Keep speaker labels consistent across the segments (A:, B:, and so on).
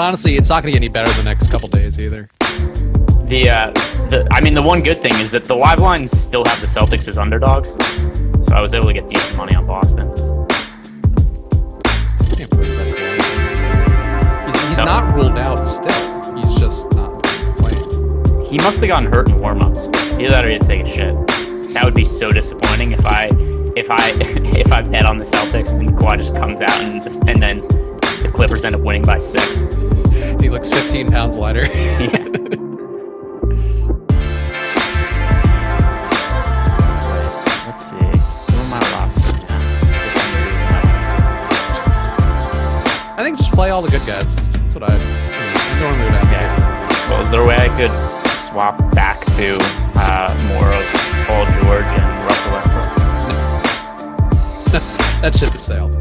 A: honestly, it's not going to get any better the next couple days either.
B: The one good thing is that the live lines still have the Celtics as underdogs, so I was able to get decent money on Boston.
A: He's not ruled out still. He's just not playing.
B: He must have gotten hurt in warm-ups. Either that or he had to take a shit. That would be so disappointing if I bet on the Celtics and Kawhi just comes out and then the Clippers end up winning by 6.
A: He looks 15 pounds lighter.
B: Yeah. Let's see. Who am I roster?
A: I think just play all the good guys. That's what I normally would have.
B: Yeah. Well, is there a way I could swap back to more of Paul George and Russell Westbrook?
A: No. That ship has sailed.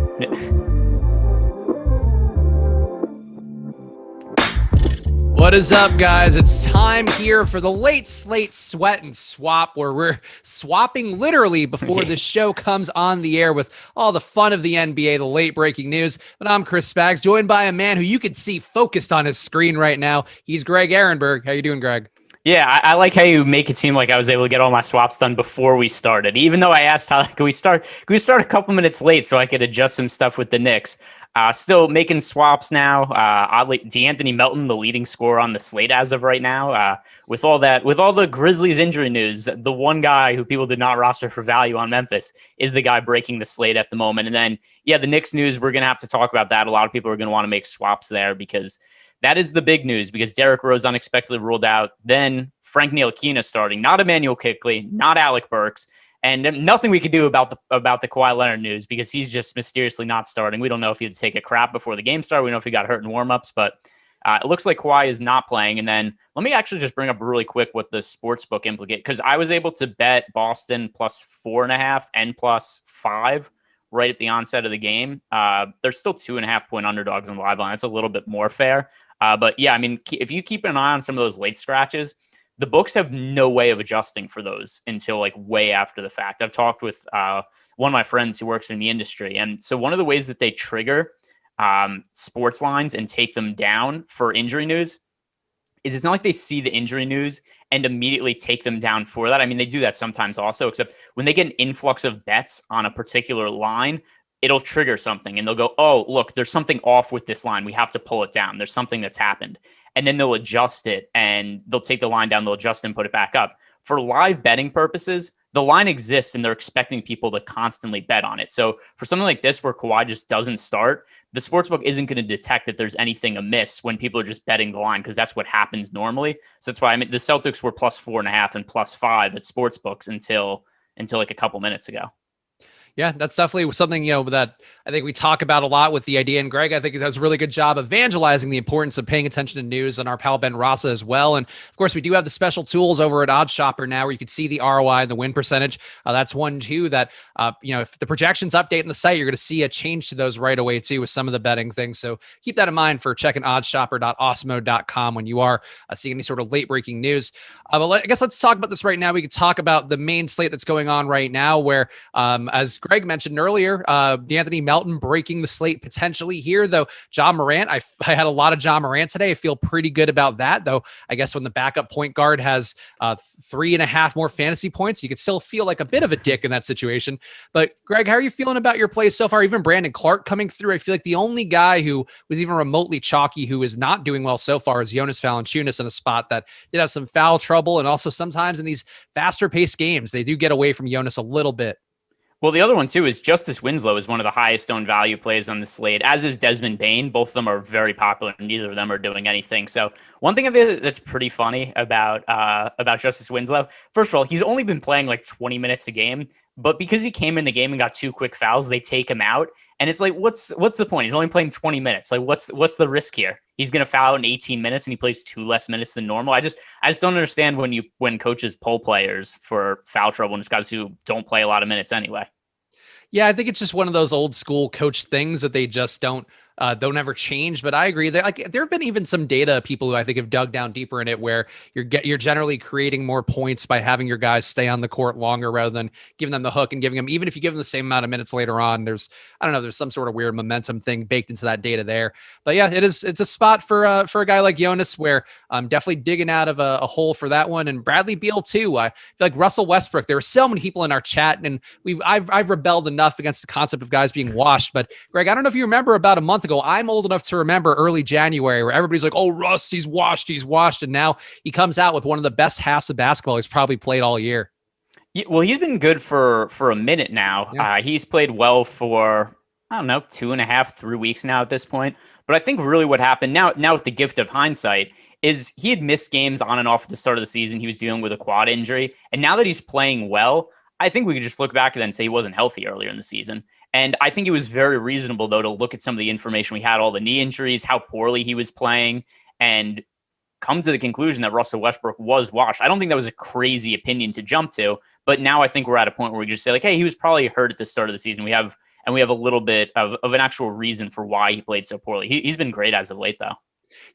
A: What is up, guys? It's time here for the late Slate Sweat and Swap, where we're swapping literally before the show comes on the air with all the fun of the NBA, the late breaking news. But I'm Chris Spags, joined by a man who you can see focused on his screen right now. He's Greg Ehrenberg. How you doing, Greg?
B: Yeah, I like how you make it seem like I was able to get all my swaps done before we started. Even though I asked how can we start a couple minutes late so I could adjust some stuff with the Knicks. Still making swaps now. Oddly, D'Anthony Melton, the leading scorer on the slate as of right now. With all the Grizzlies injury news, the one guy who people did not roster for value on Memphis is the guy breaking the slate at the moment. And then, yeah, the Knicks news, we're going to have to talk about that. A lot of people are going to want to make swaps there because that is the big news, because Derrick Rose unexpectedly ruled out. Then Frank Ntilikina starting, not Emmanuel Quickley, not Alec Burks, and nothing we could do about the Kawhi Leonard news because he's just mysteriously not starting. We don't know if he had to take a crap before the game started. We don't know if he got hurt in warmups, but it looks like Kawhi is not playing. And then let me actually just bring up really quick what the sportsbook implicate, because I was able to bet Boston plus 4.5 and plus 5 right at the onset of the game. They're still 2.5 point underdogs on the live line. That's a little bit more fair. But yeah, I mean, if you keep an eye on some of those late scratches, the books have no way of adjusting for those until like way after the fact. I've talked with one of my friends who works in the industry. And so one of the ways that they trigger sports lines and take them down for injury news is it's not like they see the injury news and immediately take them down for that. I mean, they do that sometimes also, except when they get an influx of bets on a particular line, it'll trigger something and they'll go, oh, look, there's something off with this line. We have to pull it down. There's something that's happened. And then they'll adjust it and they'll take the line down, they'll adjust and put it back up. For live betting purposes, the line exists and they're expecting people to constantly bet on it. So for something like this where Kawhi just doesn't start, the sportsbook isn't going to detect that there's anything amiss when people are just betting the line, because that's what happens normally. So that's why the Celtics were plus 4.5 and plus 5 at sportsbooks until like a couple minutes ago.
A: Yeah, that's definitely something, that I think we talk about a lot with the idea. And Greg, I think he does a really good job of evangelizing the importance of paying attention to news, and our pal Ben Rasa as well. And of course, we do have the special tools over at OddsShopper now where you can see the ROI and the win percentage. That's one too that, if the projections update on the site, you're going to see a change to those right away too with some of the betting things. So keep that in mind for checking oddshopper.awesemo.com when you are seeing any sort of late breaking news. But I guess let's talk about this right now. We could talk about the main slate that's going on right now where, as Greg mentioned earlier, D'Anthony Melton breaking the slate potentially here, though. Ja Morant, I had a lot of Ja Morant today. I feel pretty good about that, though. I guess when the backup point guard has 3.5 more fantasy points, you could still feel like a bit of a dick in that situation. But Greg, how are you feeling about your plays so far? Even Brandon Clark coming through. I feel like the only guy who was even remotely chalky who is not doing well so far is Jonas Valanciunas in a spot that did have some foul trouble, and also sometimes in these faster paced games, they do get away from Jonas a little bit.
B: Well, the other one, too, is Justice Winslow is one of the highest owned value plays on the slate, as is Desmond Bane. Both of them are very popular. Neither of them are doing anything. So one thing that's pretty funny about Justice Winslow, first of all, he's only been playing like 20 minutes a game. But because he came in the game and got 2 quick fouls, they take him out. And it's like, what's the point? He's only playing 20 minutes. Like, what's the risk here? He's going to foul out in 18 minutes and he plays 2 less minutes than normal. I just don't understand when coaches pull players for foul trouble, and it's guys who don't play a lot of minutes anyway.
A: Yeah, I think it's just one of those old school coach things that they just don't don't ever change. But I agree that like there have been even some data people who I think have dug down deeper in it where you're generally creating more points by having your guys stay on the court longer rather than giving them the hook and giving them, even if you give them the same amount of minutes later on, there's some sort of weird momentum thing baked into that data there. But yeah, it's a spot for a guy like Jonas where I'm definitely digging out of a hole for that one. And Bradley Beal too. I feel like Russell Westbrook, there were so many people in our chat and I've rebelled enough against the concept of guys being washed. But Greg, I don't know if you remember about a month ago, I'm old enough to remember early January where everybody's like, oh, Russ, he's washed. And now he comes out with one of the best halves of basketball he's probably played all year.
B: Yeah, well, he's been good for a minute now. Yeah. He's played well for, I don't know, 2.5, 3 weeks now at this point. But I think really what happened now with the gift of hindsight is he had missed games on and off at the start of the season. He was dealing with a quad injury. And now that he's playing well, I think we could just look back at that and say he wasn't healthy earlier in the season. And I think it was very reasonable, though, to look at some of the information we had, all the knee injuries, how poorly he was playing, and come to the conclusion that Russell Westbrook was washed. I don't think that was a crazy opinion to jump to, but now I think we're at a point where we just say, like, hey, he was probably hurt at the start of the season. We have a little bit of an actual reason for why he played so poorly. He's been great as of late, though.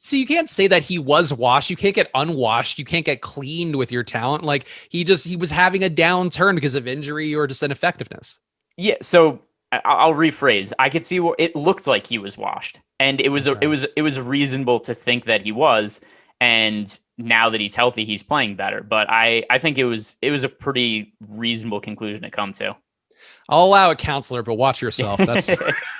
A: So you can't say that he was washed. You can't get unwashed. You can't get cleaned with your talent. Like he was having a downturn because of injury or just ineffectiveness.
B: Yeah. So I'll rephrase. I could see what it looked like he was washed, and it was reasonable to think that he was. And now that he's healthy, he's playing better. But I think it was a pretty reasonable conclusion to come to.
A: I'll allow a counselor, but watch yourself. That's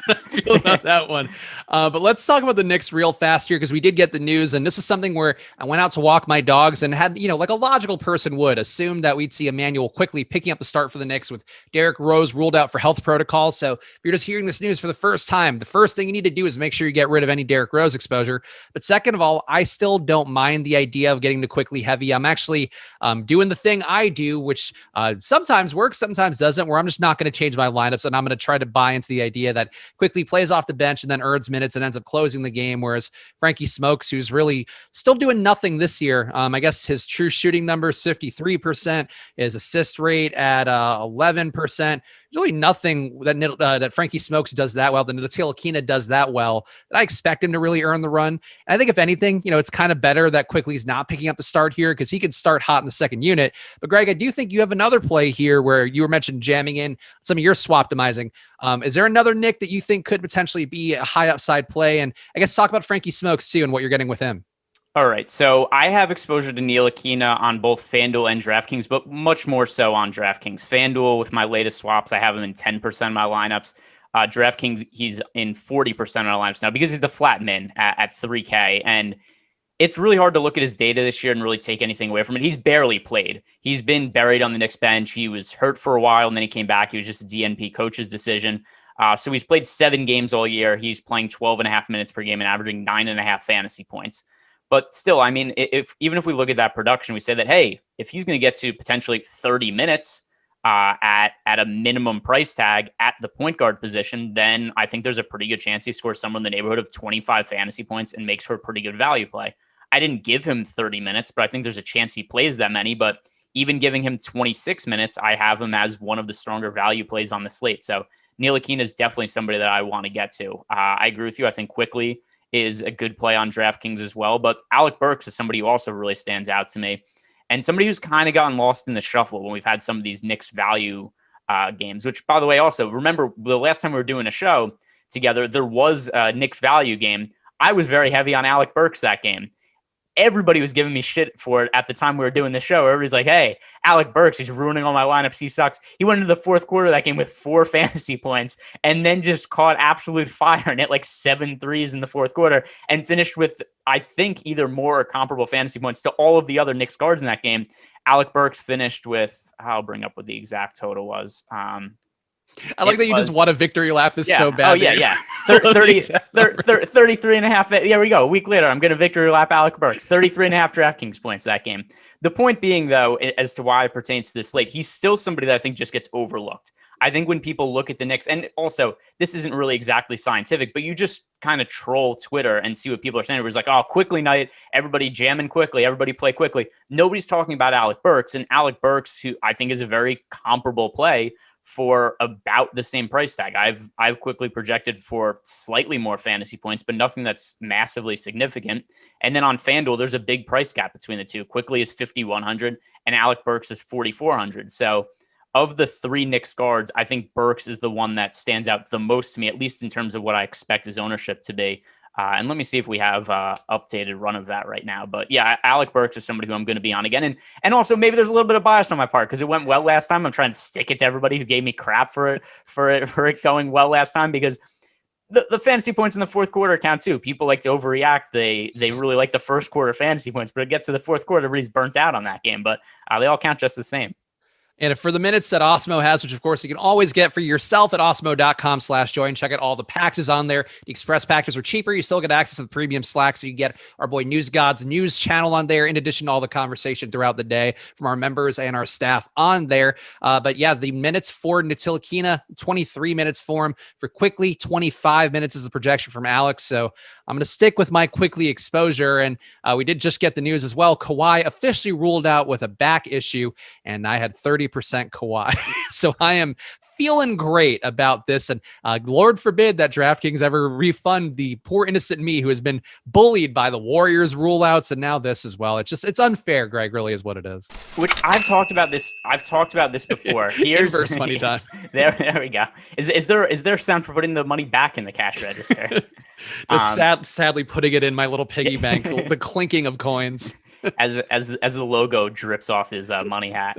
A: I feel about that one. But let's talk about the Knicks real fast here because we did get the news, and this was something where I went out to walk my dogs and had, like a logical person would assume that we'd see Emmanuel quickly picking up the start for the Knicks with Derrick Rose ruled out for health protocols. So if you're just hearing this news for the first time, the first thing you need to do is make sure you get rid of any Derrick Rose exposure. But second of all, I still don't mind the idea of getting to quickly heavy. I'm actually doing the thing I do, which sometimes works, sometimes doesn't, where I'm just not going to change my lineups, and I'm going to try to buy into the idea that quickly plays off the bench and then earns minutes and ends up closing the game. Whereas Frankie Smokes, who's really still doing nothing this year, I guess his true shooting numbers 53%, his assist rate at 11%. Really nothing that Frankie Smokes does that well, that Ntilikina does that well, that I expect him to really earn the run. And I think if anything, it's kind of better that Quickly's not picking up the start here because he could start hot in the second unit. But Greg, I do think you have another play here where you were mentioned jamming in some of your swap optimizing. Is there another Nick that you think could potentially be a high upside play? And I guess talk about Frankie Smokes too and what you're getting with him.
B: All right, so I have exposure to Ntilikina on both FanDuel and DraftKings, but much more so on DraftKings. FanDuel, with my latest swaps, I have him in 10% of my lineups. DraftKings, he's in 40% of my lineups now because he's the flat min at 3K. And it's really hard to look at his data this year and really take anything away from it. He's barely played. He's been buried on the Knicks bench. He was hurt for a while, and then he came back. He was just a DNP coach's decision. So he's played 7 games all year. He's playing 12.5 minutes per game and averaging 9.5 fantasy points. But still, I mean, even if we look at that production, we say that, hey, if he's going to get to potentially 30 minutes at a minimum price tag at the point guard position, then I think there's a pretty good chance he scores somewhere in the neighborhood of 25 fantasy points and makes for a pretty good value play. I didn't give him 30 minutes, but I think there's a chance he plays that many. But even giving him 26 minutes, I have him as one of the stronger value plays on the slate. So Ntilikina is definitely somebody that I want to get to. I agree with you. I think Quickly is a good play on DraftKings as well. But Alec Burks is somebody who also really stands out to me. And somebody who's kind of gotten lost in the shuffle when we've had some of these Knicks value games, which, by the way, also, remember the last time we were doing a show together, there was a Knicks value game. I was very heavy on Alec Burks that game. Everybody was giving me shit for it at the time we were doing the show. Everybody's like, hey, Alec Burks, he's ruining all my lineups. He sucks. He went into the fourth quarter of that game with 4 fantasy points and then just caught absolute fire and hit like 7 threes in the fourth quarter and finished with, I think, either more or comparable fantasy points to all of the other Knicks guards in that game. Alec Burks finished with, I'll bring up what the exact total was.
A: I like that you just won a victory lap. This is so bad.
B: Oh, yeah. 33 and a half. There we go. A week later, I'm going to victory lap Alec Burks. 33 and a half DraftKings points that game. The point being, though, as to why it pertains to this slate, he's still somebody that I think just gets overlooked. I think when people look at the Knicks, and also, this isn't really exactly scientific, but you just kind of troll Twitter and see what people are saying. It was like, oh, Quickly night, everybody jamming Quickly, everybody play Quickly. Nobody's talking about Alec Burks, and Alec Burks, who I think is a very comparable play for about the same price tag. I've quickly projected for slightly more fantasy points, but nothing that's massively significant. And then on FanDuel, there's a big price gap between the two. Quickly is 5,100 and Alec Burks is 4,400. So of the three Knicks guards, I think Burks is the one that stands out the most to me, at least in terms of what I expect his ownership to be. And let me see if we have updated run of that right now. But yeah, Alec Burks is somebody who I'm going to be on again. And also maybe there's a little bit of bias on my part because it went well last time. I'm trying to stick it to everybody who gave me crap for it going well last time, because the fantasy points in the fourth quarter count too. People like to overreact. They really like the first quarter fantasy points, but it gets to the fourth quarter, everybody's burnt out on that game. But they all count just the same.
A: And for the minutes that Awesemo has, which of course you can always get for yourself at awesemo.com/join, check out all the packages on there. The express packages are cheaper. You still get access to the premium Slack. So you get our boy News God's news channel on there, in addition to all the conversation throughout the day from our members and our staff on there. But yeah, the minutes for Ntilikina, 23 minutes for him. For Quickly, 25 minutes is the projection from Alex. So I'm going to stick with my Quickly exposure. And we did just get the news as well. Kawhi officially ruled out with a back issue, and I had 30% Kawhi. So I am feeling great about this. And Lord forbid that DraftKings ever refund the poor innocent me who has been bullied by the Warriors rule outs and now this as well. It's unfair, Greg, really is what it is.
B: Which I've talked about this before. Here's
A: inverse money time.
B: There we go. Is there sound for putting the money back in the cash register? Sadly
A: putting it in my little piggy bank, the clinking of coins.
B: as the logo drips off his money hat.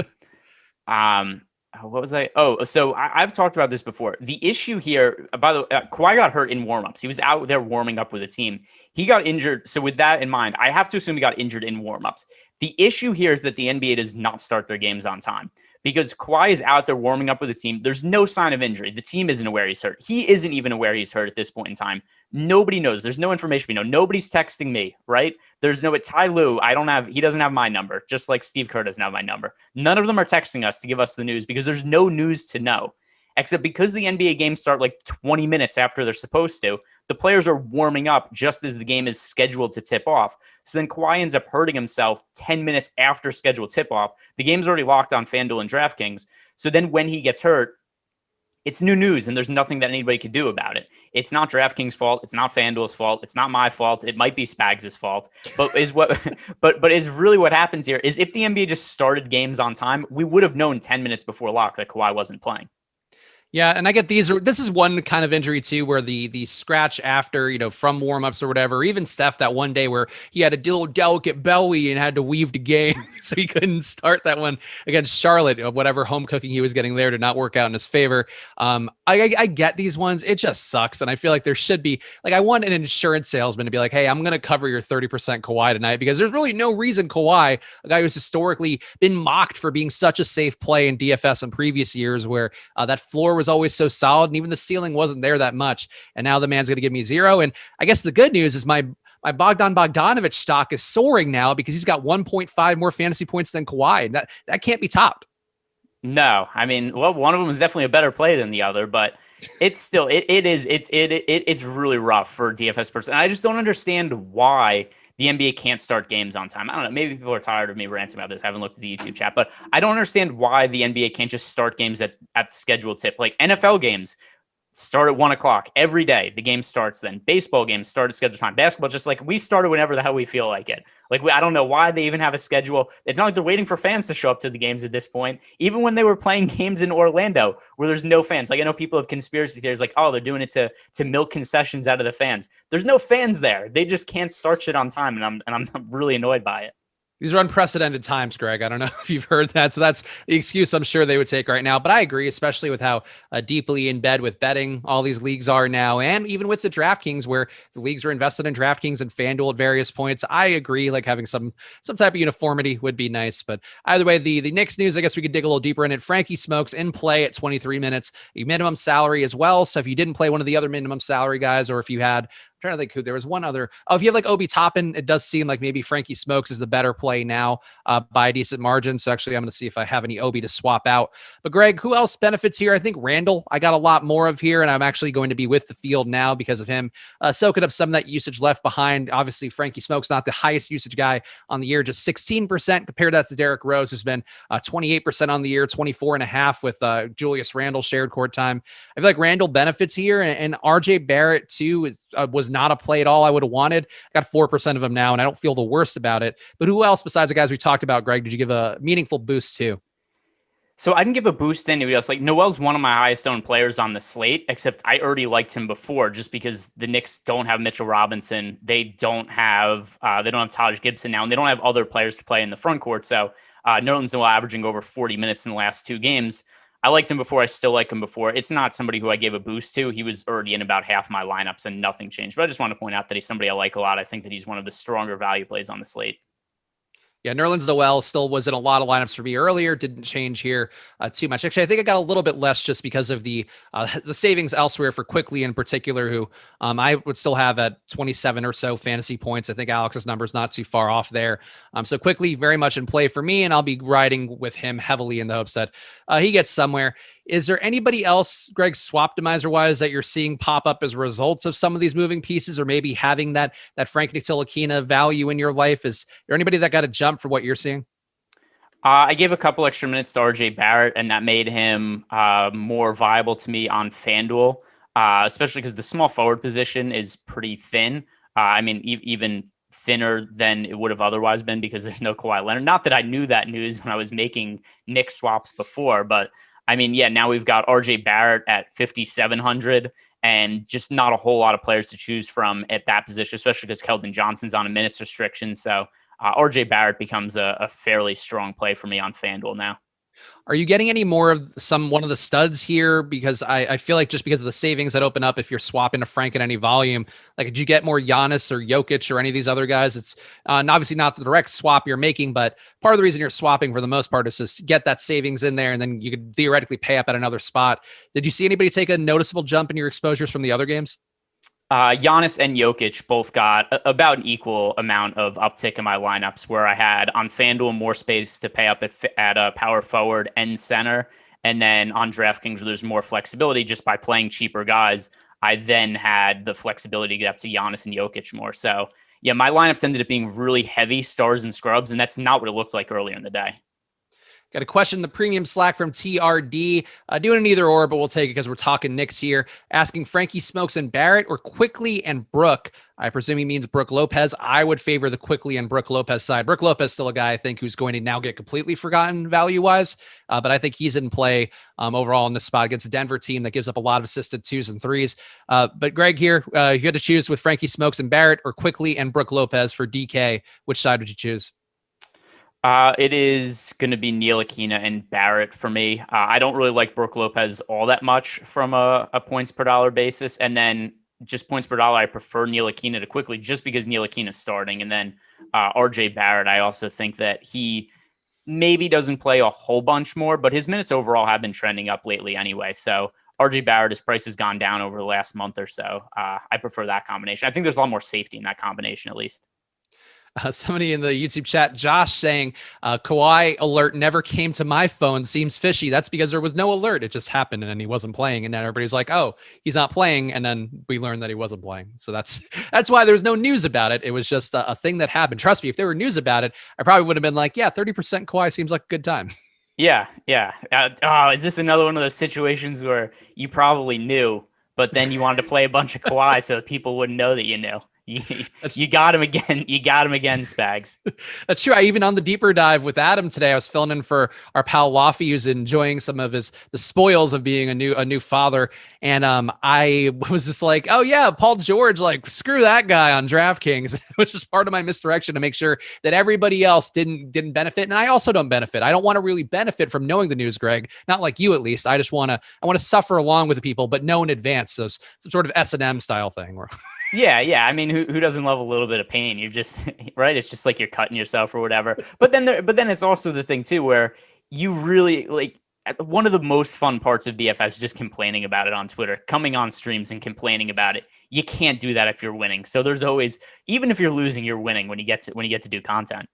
B: What was I? Oh, so I've talked about this before. The issue here, by the way, Kawhi got hurt in warmups. He was out there warming up with a team. He got injured. So with that in mind, I have to assume he got injured in warmups. The issue here is that the NBA does not start their games on time because Kawhi is out there warming up with a team. There's no sign of injury. The team isn't aware he's hurt. He isn't even aware he's hurt at this point in time. Nobody knows. There's no information we know. Nobody's texting me, right? There's no, Ty Lue, he doesn't have my number, just like Steve Kerr doesn't have my number. None of them are texting us to give us the news because there's no news to know. Except because the NBA games start like 20 minutes after they're supposed to, the players are warming up just as the game is scheduled to tip off. So then Kawhi ends up hurting himself 10 minutes after scheduled tip off. The game's already locked on FanDuel and DraftKings. So then when he gets hurt, it's new news and there's nothing that anybody could do about it. It's not DraftKings' fault. It's not FanDuel's fault. It's not my fault. It might be Spags' fault. But is really what happens here is if the NBA just started games on time, we would have known 10 minutes before lock that Kawhi wasn't playing.
A: Yeah, and I get this is one kind of injury too, where the scratch after, from warmups or whatever, or even Steph that one day where he had a little delicate belly and had to weave the game, so he couldn't start that one against Charlotte, whatever home cooking he was getting there did not work out in his favor. I get these ones. It just sucks. And I feel like there should be, I want an insurance salesman to be like, hey, I'm going to cover your 30% Kawhi tonight, because there's really no reason Kawhi, a guy who's historically been mocked for being such a safe play in DFS in previous years where that floor was always so solid and even the ceiling wasn't there that much. And now the man's going to give me 0. And I guess the good news is my Bogdan Bogdanovic stock is soaring now because he's got 1.5 more fantasy points than Kawhi. And that can't be topped.
B: No, I mean, well, one of them is definitely a better play than the other, but it's still, it's really rough for DFS person. And I just don't understand why the NBA can't start games on time. I don't know. Maybe people are tired of me ranting about this. I haven't looked at the YouTube chat, but I don't understand why the NBA can't just start games at the scheduled tip. Like NFL games start at 1:00 every day. The game starts then. Baseball games start at scheduled time. Basketball, just like we started whenever the hell we feel like it. I don't know why they even have a schedule. It's not like they're waiting for fans to show up to the games at this point. Even when they were playing games in Orlando where there's no fans. I know people have conspiracy theories they're doing it to milk concessions out of the fans. There's no fans there. They just can't start shit on time, and I'm really annoyed by it.
A: These are unprecedented times, Greg. I don't know if you've heard that. So that's the excuse I'm sure they would take right now. But I agree, especially with how deeply in bed with betting all these leagues are now. And even with the DraftKings, where the leagues are invested in DraftKings and FanDuel at various points. I agree, having some type of uniformity would be nice. But either way, the Knicks news, I guess we could dig a little deeper in it. Frankie Smokes in play at 23 minutes, a minimum salary as well. So if you didn't play one of the other minimum salary guys, or if you had trying to think who there was one other. Oh, if you have like Obi Toppin, it does seem like maybe Frankie Smokes is the better play now by a decent margin. So actually, I'm going to see if I have any Obi to swap out. But Greg, who else benefits here? I think Randall, I got a lot more of here, and I'm actually going to be with the field now because of him soaking up some of that usage left behind. Obviously, Frankie Smokes, not the highest usage guy on the year, just 16% compared to that to Derrick Rose, who's been 28% on the year, 24.5 with Julius Randle shared court time. I feel like Randall benefits here, and RJ Barrett too was not a play at all I would have wanted. I got 4% of him now, and I don't feel the worst about it. But who else besides the guys we talked about, Greg, did you give a meaningful boost to?
B: So I didn't give a boost to anybody else. Like Noel's one of my highest owned players on the slate, except I already liked him before just because the Knicks don't have Mitchell Robinson. They don't have Taj Gibson now, and they don't have other players to play in the front court. So Nerlens Noel averaging over 40 minutes in the last 2 games. I liked him before. I still like him before. It's not somebody who I gave a boost to. He was already in about half my lineups and nothing changed. But I just want to point out that he's somebody I like a lot. I think that he's one of the stronger value plays on the slate.
A: Yeah, Nerlens Noel still was in a lot of lineups for me earlier. Didn't change here too much. Actually, I think I got a little bit less just because of the savings elsewhere for Quickly in particular, who I would still have at 27 or so fantasy points. I think Alex's number is not too far off there. So Quickly very much in play for me, and I'll be riding with him heavily in the hopes that he gets somewhere. Is there anybody else, Greg, Swaptimizer-wise, that you're seeing pop up as results of some of these moving pieces, or maybe having that Frank Ntilikina value in your life? Is there anybody that got a jump for what you're seeing?
B: I gave a couple extra minutes to RJ Barrett, and that made him more viable to me on FanDuel, especially because the small forward position is pretty thin. Even thinner than it would have otherwise been because there's no Kawhi Leonard. Not that I knew that news when I was making Knicks swaps before, but now we've got RJ Barrett at 5,700 and just not a whole lot of players to choose from at that position, especially because Keldon Johnson's on a minutes restriction. So RJ Barrett becomes a fairly strong play for me on FanDuel now.
A: Are you getting any more of one of the studs here? Because I feel like just because of the savings that open up if you're swapping to Frank at any volume, like did you get more Giannis or Jokic or any of these other guys? It's obviously not the direct swap you're making, but part of the reason you're swapping for the most part is to get that savings in there, and then you could theoretically pay up at another spot. Did you see anybody take a noticeable jump in your exposures from the other games?
B: Giannis and Jokic both got about an equal amount of uptick in my lineups, where I had on FanDuel more space to pay up at a power forward and center. And then on DraftKings, where there's more flexibility just by playing cheaper guys, I then had the flexibility to get up to Giannis and Jokic more. So yeah, my lineups ended up being really heavy stars and scrubs, and that's not what it looked like earlier in the day.
A: Got a question in the premium Slack from TRD. Doing an either or, but we'll take it because we're talking Knicks here. Asking Frankie Smokes and Barrett or Quickly and Brook. I presume he means Brook Lopez. I would favor the Quickly and Brook Lopez side. Brook Lopez still a guy I think who's going to now get completely forgotten value-wise, but I think he's in play overall in this spot against a Denver team that gives up a lot of assisted 2s and 3s. But Greg here, you had to choose with Frankie Smokes and Barrett or Quickly and Brook Lopez for DK. Which side would you choose?
B: It is going to be Ntilikina and Barrett for me. I don't really like Brook Lopez all that much from a points per dollar basis. And then just points per dollar, I prefer Ntilikina to Quickly just because Ntilikina is starting. And then RJ Barrett, I also think that he maybe doesn't play a whole bunch more, but his minutes overall have been trending up lately anyway. So RJ Barrett, his price has gone down over the last month or so. I prefer that combination. I think there's a lot more safety in that combination, at least.
A: Somebody in the YouTube chat, Josh, saying Kawhi alert never came to my phone. Seems fishy. That's because there was no alert. It just happened and he wasn't playing. And then everybody's like, oh, he's not playing. And then we learned that he wasn't playing. So that's why there's no news about it. It was just a thing that happened. Trust me, if there were news about it, I probably would have been like, yeah, 30% Kawhi seems like a good time.
B: Yeah. Is this another one of those situations where you probably knew, but then you wanted to play a bunch of Kawhi so people wouldn't know that you knew? You got him again. You got him again, Spags.
A: That's true. I even on the deeper dive with Adam today, I was filling in for our pal Waffy, who's enjoying some of the spoils of being a new father. And I was just like, oh yeah, Paul George, like screw that guy on DraftKings, which is part of my misdirection to make sure that everybody else didn't benefit. And I also don't benefit. I don't want to really benefit from knowing the news, Greg. Not like you, at least. I want to suffer along with the people, but know in advance. So some sort of S&M style thing where
B: Yeah. I mean, who doesn't love a little bit of pain? You just right. It's just like you're cutting yourself or whatever. But then it's also the thing too, where you really like. one of the most fun parts of DFS is just complaining about it on Twitter, coming on streams and complaining about it. You can't do that if you're winning. So there's always, even if you're losing, you're winning when you get to do content.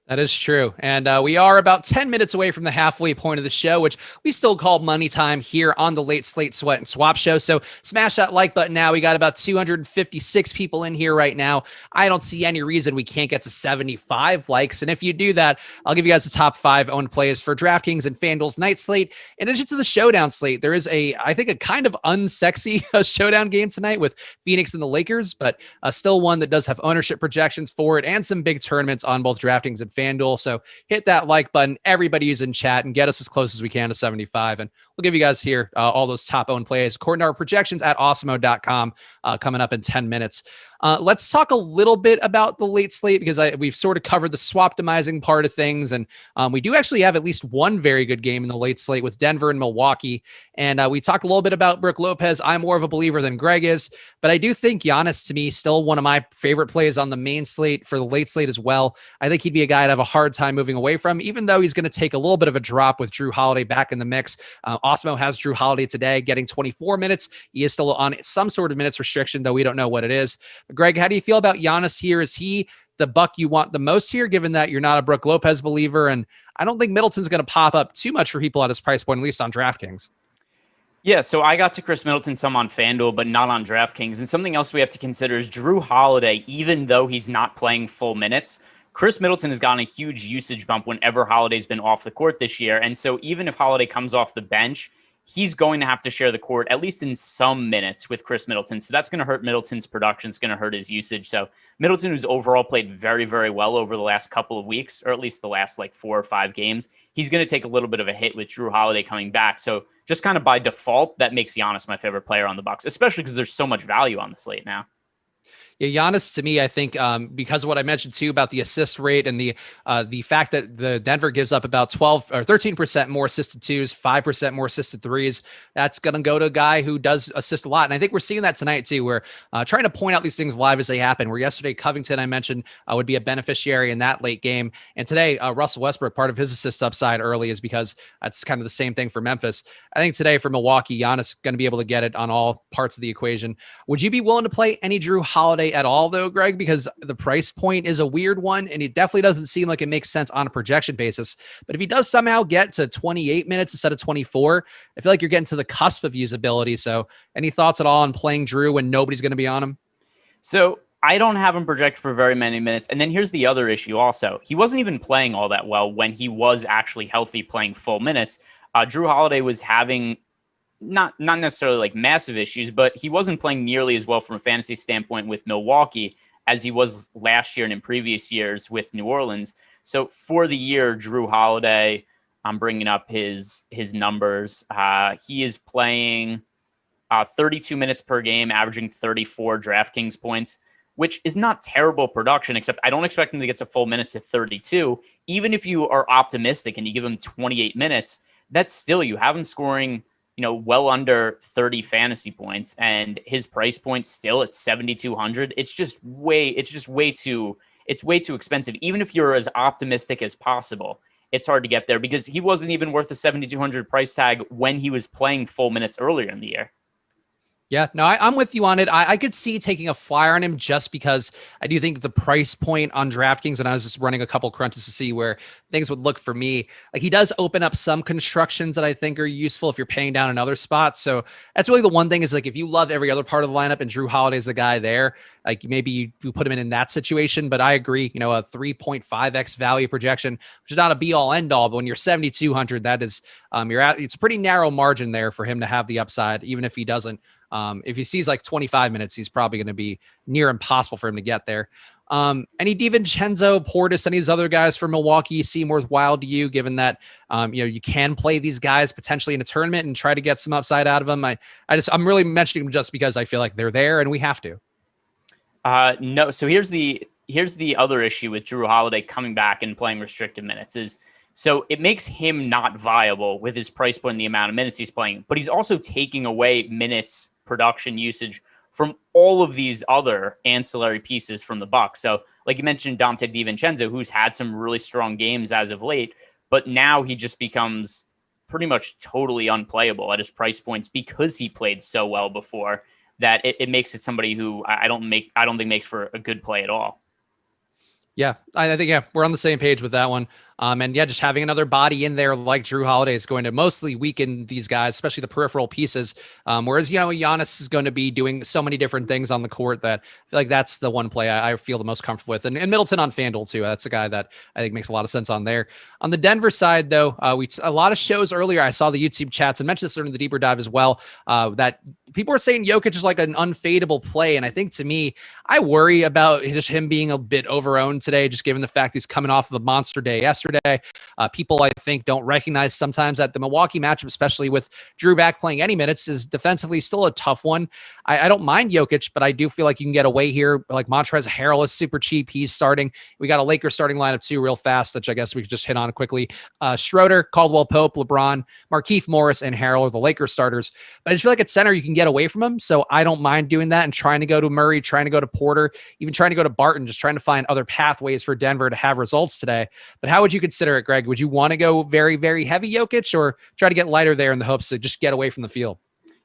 A: That is true. And we are about 10 minutes away from the halfway point of the show, which we still call money time here on the Late Slate Sweat and Swap show. So smash that like button now. We got about 256 people in here right now. I don't see any reason we can't get to 75 likes. And if you do that, I'll give you guys the top 5 owned plays for DraftKings and FanDuel's night slate. In addition to the showdown slate, there is I think a kind of unsexy showdown game tonight with Phoenix and the Lakers, but still one that does have ownership projections for it and some big tournaments on both DraftKings and FanDuel. So hit that like button, everybody who's in chat, and get us as close as we can to 75. And we'll give you guys here all those top owned plays according to our projections at awesemo.com coming up in 10 minutes. Let's talk a little bit about the late slate because we've sort of covered the swap demising part of things. And we do actually have at least one very good game in the late slate with Denver and Milwaukee. And we talked a little bit about Brook Lopez. I'm more of a believer than Greg is, but I do think Giannis, to me, still one of my favorite plays on the main slate for the late slate as well. I think he'd be a guy I'd have a hard time moving away from, even though he's going to take a little bit of a drop with Drew Holiday back in the mix. Awesemo has Drew Holiday today getting 24 minutes. He is still on some sort of minutes restriction, though we don't know what it is. Greg, how do you feel about Giannis here? Is he the buck you want the most here, given that you're not a Brook Lopez believer? And I don't think Middleton's going to pop up too much for people at his price point, at least on DraftKings.
B: Yeah, so I got to Chris Middleton some on FanDuel, but not on DraftKings. And something else we have to consider is Drew Holiday, even though he's not playing full minutes, Chris Middleton has gotten a huge usage bump whenever Holiday's been off the court this year. And so even if Holiday comes off the bench, he's going to have to share the court, at least in some minutes, with Chris Middleton. So that's going to hurt Middleton's production. It's going to hurt his usage. So Middleton, who's overall played very, very well over the last couple of weeks, or at least the last 4 or 5 games, he's going to take a little bit of a hit with Drew Holiday coming back. So just kind of by default, that makes Giannis my favorite player on the Bucks, especially because there's so much value on the slate now.
A: Yeah, Giannis, to me, I think because of what I mentioned too about the assist rate and the fact that the Denver gives up about 12 or 13% more assisted twos, 5% more assisted threes, that's going to go to a guy who does assist a lot. And I think we're seeing that tonight too. We're trying to point out these things live as they happen. Where yesterday Covington, I mentioned, would be a beneficiary in that late game. And today, Russell Westbrook, part of his assist upside early is because that's kind of the same thing for Memphis. I think today for Milwaukee, Giannis is going to be able to get it on all parts of the equation. Would you be willing to play any Drew Holiday at all, though, Greg? Because the price point is a weird one, and it definitely doesn't seem like it makes sense on a projection basis. But if he does somehow get to 28 minutes instead of 24, I feel like you're getting to the cusp of usability. So any thoughts at all on playing Drew when nobody's going to be on him?
B: So I don't have him projected for very many minutes. And then here's the other issue also. He wasn't even playing all that well when he was actually healthy playing full minutes. Drew Holiday was having not necessarily massive issues, but he wasn't playing nearly as well from a fantasy standpoint with Milwaukee as he was last year and in previous years with New Orleans. So for the year, Drew Holiday, I'm bringing up his numbers. He is playing 32 minutes per game, averaging 34 DraftKings points, which is not terrible production, except I don't expect him to get to full minutes at 32. Even if you are optimistic and you give him 28 minutes, that's still, you have him scoring well under 30 fantasy points, and his price point still at 7,200. It's way too expensive. Even if you're as optimistic as possible, it's hard to get there because he wasn't even worth the 7,200 price tag when he was playing full minutes earlier in the year.
A: Yeah, no, I'm with you on it. I could see taking a flyer on him just because I do think the price point on DraftKings, when I was just running a couple crunches to see where things would look for me, he does open up some constructions that I think are useful if you're paying down in other spots. So that's really the one thing is if you love every other part of the lineup and Drew Holiday's the guy there, maybe you put him in that situation. But I agree, a 3.5x value projection, which is not a be all end all, but when you're 7,200, that is, it's a pretty narrow margin there for him to have the upside, even if he doesn't. If he sees 25 minutes, he's probably going to be near impossible for him to get there. Any DiVincenzo, Portis, any of these other guys for Milwaukee seem worthwhile to you, given that, you can play these guys potentially in a tournament and try to get some upside out of them. I'm really mentioning them just because I feel like they're there and we have to.
B: No. So here's the other issue with Drew Holiday coming back and playing restricted minutes is, so it makes him not viable with his price point and the amount of minutes he's playing, but he's also taking away minutes, production, usage from all of these other ancillary pieces from the Bucks. So like you mentioned, Donte DiVincenzo, who's had some really strong games as of late, but now he just becomes pretty much totally unplayable at his price points because he played so well before that it makes it somebody who I don't think makes for a good play at all.
A: Yeah, I think, yeah, we're on the same page with that one. And yeah, just having another body in there like Drew Holiday is going to mostly weaken these guys, especially the peripheral pieces. Whereas, Giannis is going to be doing so many different things on the court that I feel like that's the one play I feel the most comfortable with. And Middleton on FanDuel too. That's a guy that I think makes a lot of sense on there. On the Denver side, though, a lot of shows earlier, I saw the YouTube chats and mentioned this during the deeper dive as well, that people are saying Jokic is like an unfadable play. And I think to me, I worry about just him being a bit overowned today, just given the fact he's coming off of a monster day yesterday. People, I think, don't recognize sometimes that the Milwaukee matchup, especially with Drew back playing any minutes, is defensively still a tough one. I don't mind Jokic, but I do feel like you can get away here. Like Montrezl Harrell is super cheap. He's starting. We got a Lakers starting lineup too real fast, which I guess we could just hit on quickly. Schroeder, Caldwell Pope, LeBron, Markieff Morris, and Harrell are the Lakers starters. But I just feel like at center, you can get away from him. So I don't mind doing that and trying to go to Murray, trying to go to Porter, even trying to go to Barton, just trying to find other pathways for Denver to have results today. But how would you consider it, Greg? Would you want to go very, very heavy Jokic or try to get lighter there in the hopes to just get away from the field?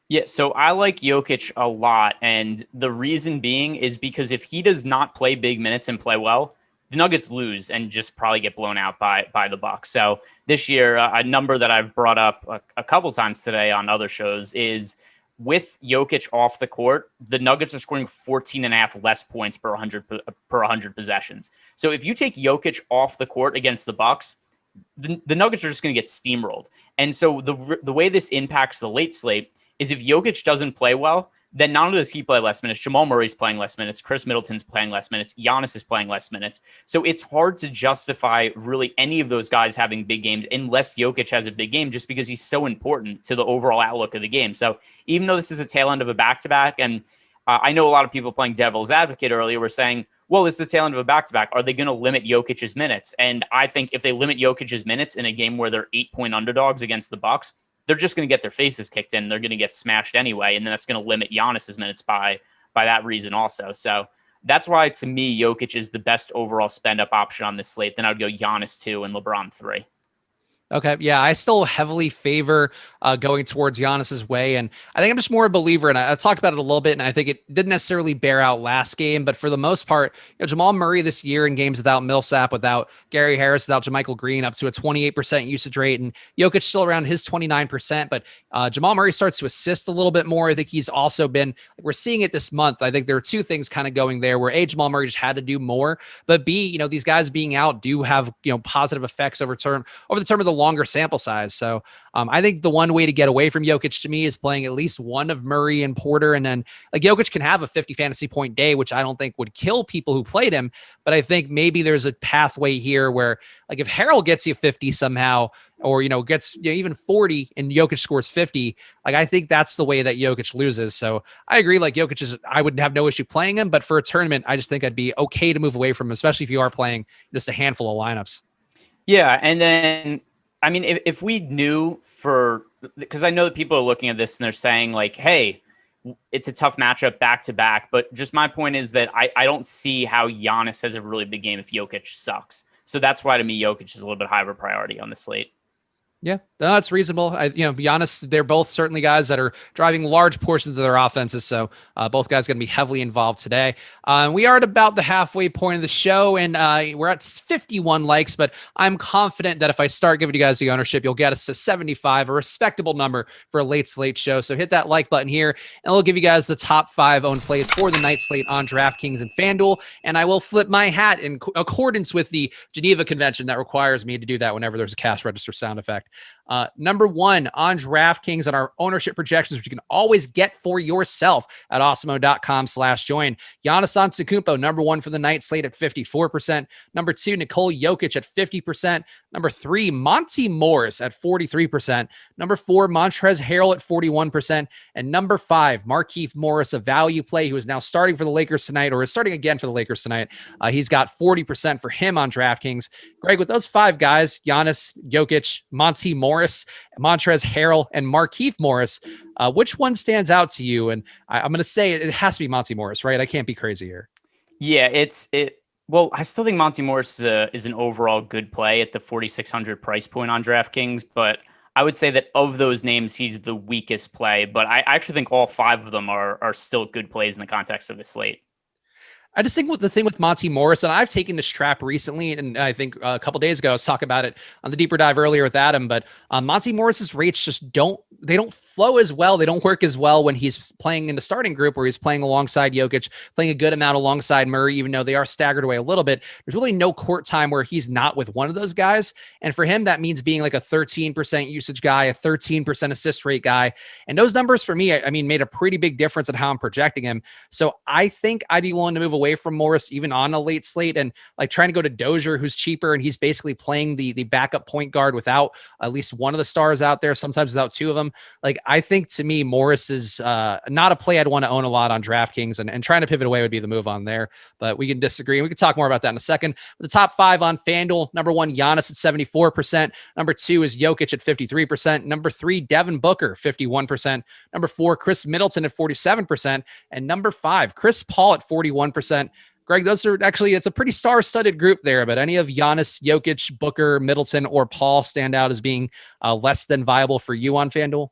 B: Yeah, so I like Jokic a lot. And the reason being is because if he does not play big minutes and play well, the Nuggets lose and just probably get blown out by the Bucks. So this year, a number that I've brought up a couple times today on other shows is with Jokic off the court, the Nuggets are scoring 14 and a half less points per 100 possessions. So if you take Jokic off the court against the Bucks, the Nuggets are just going to get steamrolled. And so the way this impacts the late slate is if Jokic doesn't play well, then not only does he play less minutes, Jamal Murray's playing less minutes, Chris Middleton's playing less minutes, Giannis is playing less minutes. So it's hard to justify really any of those guys having big games unless Jokic has a big game, just because he's so important to the overall outlook of the game. So even though this is a tail end of a back-to-back, and I know a lot of people playing devil's advocate earlier were saying, well, it's the tail end of a back-to-back. Are they going to limit Jokic's minutes? And I think if they limit Jokic's minutes in a game where they're 8-point underdogs against the Bucks, they're just going to get their faces kicked in. They're going to get smashed anyway. And then that's going to limit Giannis's minutes by that reason also. So that's why, to me, Jokic is the best overall spend-up option on this slate. Then I would go Giannis 2 and LeBron 3.
A: Okay. Yeah, I still heavily favor going towards Giannis's way. And I think I'm just more a believer. And I talked about it a little bit, and I think it didn't necessarily bear out last game. But for the most part, Jamal Murray this year in games without Millsap, without Gary Harris, without JaMychal Green, up to a 28% usage rate. And Jokic still around his 29%. But Jamal Murray starts to assist a little bit more. I think he's also been, we're seeing it this month. I think there are two things kind of going there where A, Jamal Murray just had to do more. But B, these guys being out do have, positive effects over the term of the longer sample size. So I think the one way to get away from Jokic to me is playing at least one of Murray and Porter. And then like Jokic can have a 50 fantasy point day, which I don't think would kill people who played him. But I think maybe there's a pathway here where like if Harrell gets you 50 somehow, or, gets even 40 and Jokic scores 50, like I think that's the way that Jokic loses. So I agree. Like I would have no issue playing him, but for a tournament, I just think I'd be okay to move away from him, especially if you are playing just a handful of lineups.
B: Yeah. And then, I mean, if we knew because I know that people are looking at this and they're saying like, hey, it's a tough matchup back to back. But just my point is that I don't see how Giannis has a really big game if Jokic sucks. So that's why to me, Jokic is a little bit higher of a priority on the slate.
A: Yeah, that's reasonable. Be honest, they're both certainly guys that are driving large portions of their offenses. So both guys going to be heavily involved today. We are at about the halfway point of the show, and we're at 51 likes. But I'm confident that if I start giving you guys the ownership, you'll get us to 75, a respectable number for a late slate show. So hit that like button here, and we'll give you guys the top 5 owned plays for the night slate on DraftKings and FanDuel. And I will flip my hat in accordance with the Geneva Convention that requires me to do that whenever there's a cash register sound effect. Number 1 on DraftKings on our ownership projections, which you can always get for yourself at awesemo.com/join. Giannis Antetokounmpo, number 1 for the night slate at 54%. Number 2, Nikola Jokic at 50%. Number 3, Monty Morris at 43%. Number 4, Montrezl Harrell at 41%. And number 5, Markieff Morris, a value play who is now starting for the Lakers tonight, or is starting again for the Lakers tonight. He's got 40% for him on DraftKings. Greg, with those 5 guys, Giannis, Jokic, Monty Morris, Montrezl Harrell, and Markieff Morris, which one stands out to you? And I'm going to say it has to be Monty Morris, right? I can't be crazy here.
B: Yeah, well, I still think Monty Morris is an overall good play at the 4,600 price point on DraftKings, but I would say that of those names, he's the weakest play, but I actually think all 5 of them are still good plays in the context of the slate.
A: I just think with the thing with Monty Morris, and I've taken this trap recently, and I think a couple days ago I was talking about it on the deeper dive earlier with Adam, but Monty Morris's rates just don't flow as well. They don't work as well when he's playing in the starting group where he's playing alongside Jokic, playing a good amount alongside Murray, even though they are staggered away a little bit. There's really no court time where he's not with one of those guys. And for him, that means being like a 13% usage guy, a 13% assist rate guy. And those numbers for me, I mean, made a pretty big difference in how I'm projecting him. So I think I'd be willing to move away from Morris even on a late slate and like trying to go to Dozier, who's cheaper, and he's basically playing the backup point guard without at least one of the stars out there, sometimes without 2 of them. Like, I think to me, Morris is not a play I'd want to own a lot on DraftKings, and trying to pivot away would be the move on there. But we can disagree. We can talk more about that in a second. The top 5 on FanDuel: number 1, Giannis at 74%. Number 2 is Jokic at 53%. Number 3, Devin Booker, 51%. Number 4, Chris Middleton at 47%. And number 5, Chris Paul at 41%. Greg, those are actually, it's a pretty star-studded group there, but any of Giannis, Jokic, Booker, Middleton, or Paul stand out as being less than viable for you on FanDuel?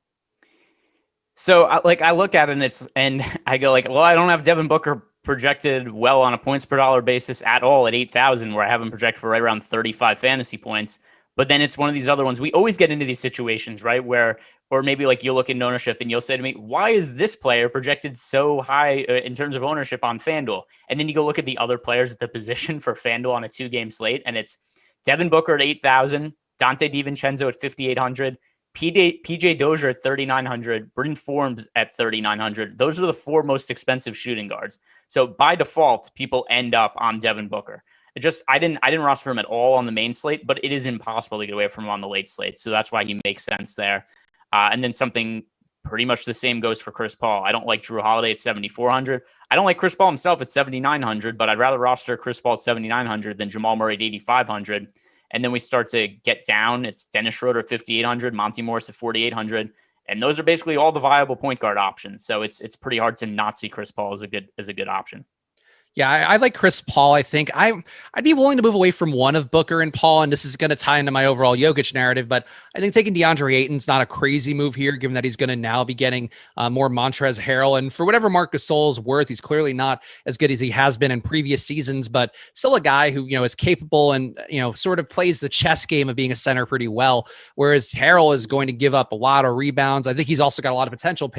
B: So I look at it and I go like, well, I don't have Devin Booker projected well on a points per dollar basis at all at 8,000, where I have him projected for right around 35 fantasy points. But then it's one of these other ones. We always get into these situations, right? Where, or maybe like you'll look in ownership and you'll say to me, why is this player projected so high in terms of ownership on FanDuel? And then you go look at the other players at the position for FanDuel on a 2-game slate. And it's Devin Booker at 8,000, Dante DiVincenzo at 5,800, PJ Dozier at 3,900, Bryn Forbes at 3,900. Those are the 4 most expensive shooting guards. So by default, people end up on Devin Booker. I didn't roster him at all on the main slate, but it is impossible to get away from him on the late slate. So that's why he makes sense there. And then something pretty much the same goes for Chris Paul. I don't like Drew Holiday at 7,400. I don't like Chris Paul himself at 7,900, but I'd rather roster Chris Paul at 7,900 than Jamal Murray at 8,500. And then we start to get down. It's Dennis Schroeder at 5,800, Monty Morris at 4,800. And those are basically all the viable point guard options. So it's pretty hard to not see Chris Paul as a good option.
A: Yeah, I like Chris Paul. I think I'd be willing to move away from one of Booker and Paul, and this is going to tie into my overall Jokic narrative, but I think taking DeAndre Ayton's not a crazy move here, given that he's going to now be getting more Montrezl Harrell, and for whatever Marc Gasol's worth, he's clearly not as good as he has been in previous seasons, but still a guy who, is capable and, sort of plays the chess game of being a center pretty well, whereas Harrell is going to give up a lot of rebounds. I think he's also got a lot of potential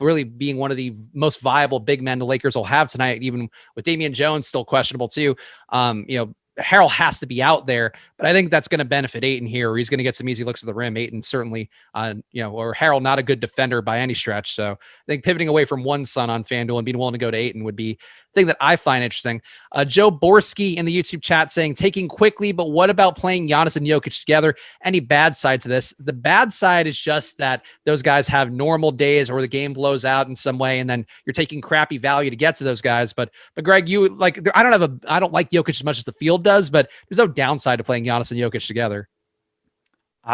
A: really being one of the most viable big men the Lakers will have tonight, even with Damien Jones still questionable too. Harrell has to be out there, but I think that's going to benefit Ayton here, where he's going to get some easy looks at the rim. Ayton certainly, or Harrell, not a good defender by any stretch. So I think pivoting away from one son on FanDuel and being willing to go to Ayton would be the thing that I find interesting. Joe Borski in the YouTube chat saying, taking quickly, but what about playing Giannis and Jokic together? Any bad side to this? The bad side is just that those guys have normal days where the game blows out in some way, and then you're taking crappy value to get to those guys. But Greg, I don't like Jokic as much as the field does, but there's no downside to playing Giannis and Jokic together.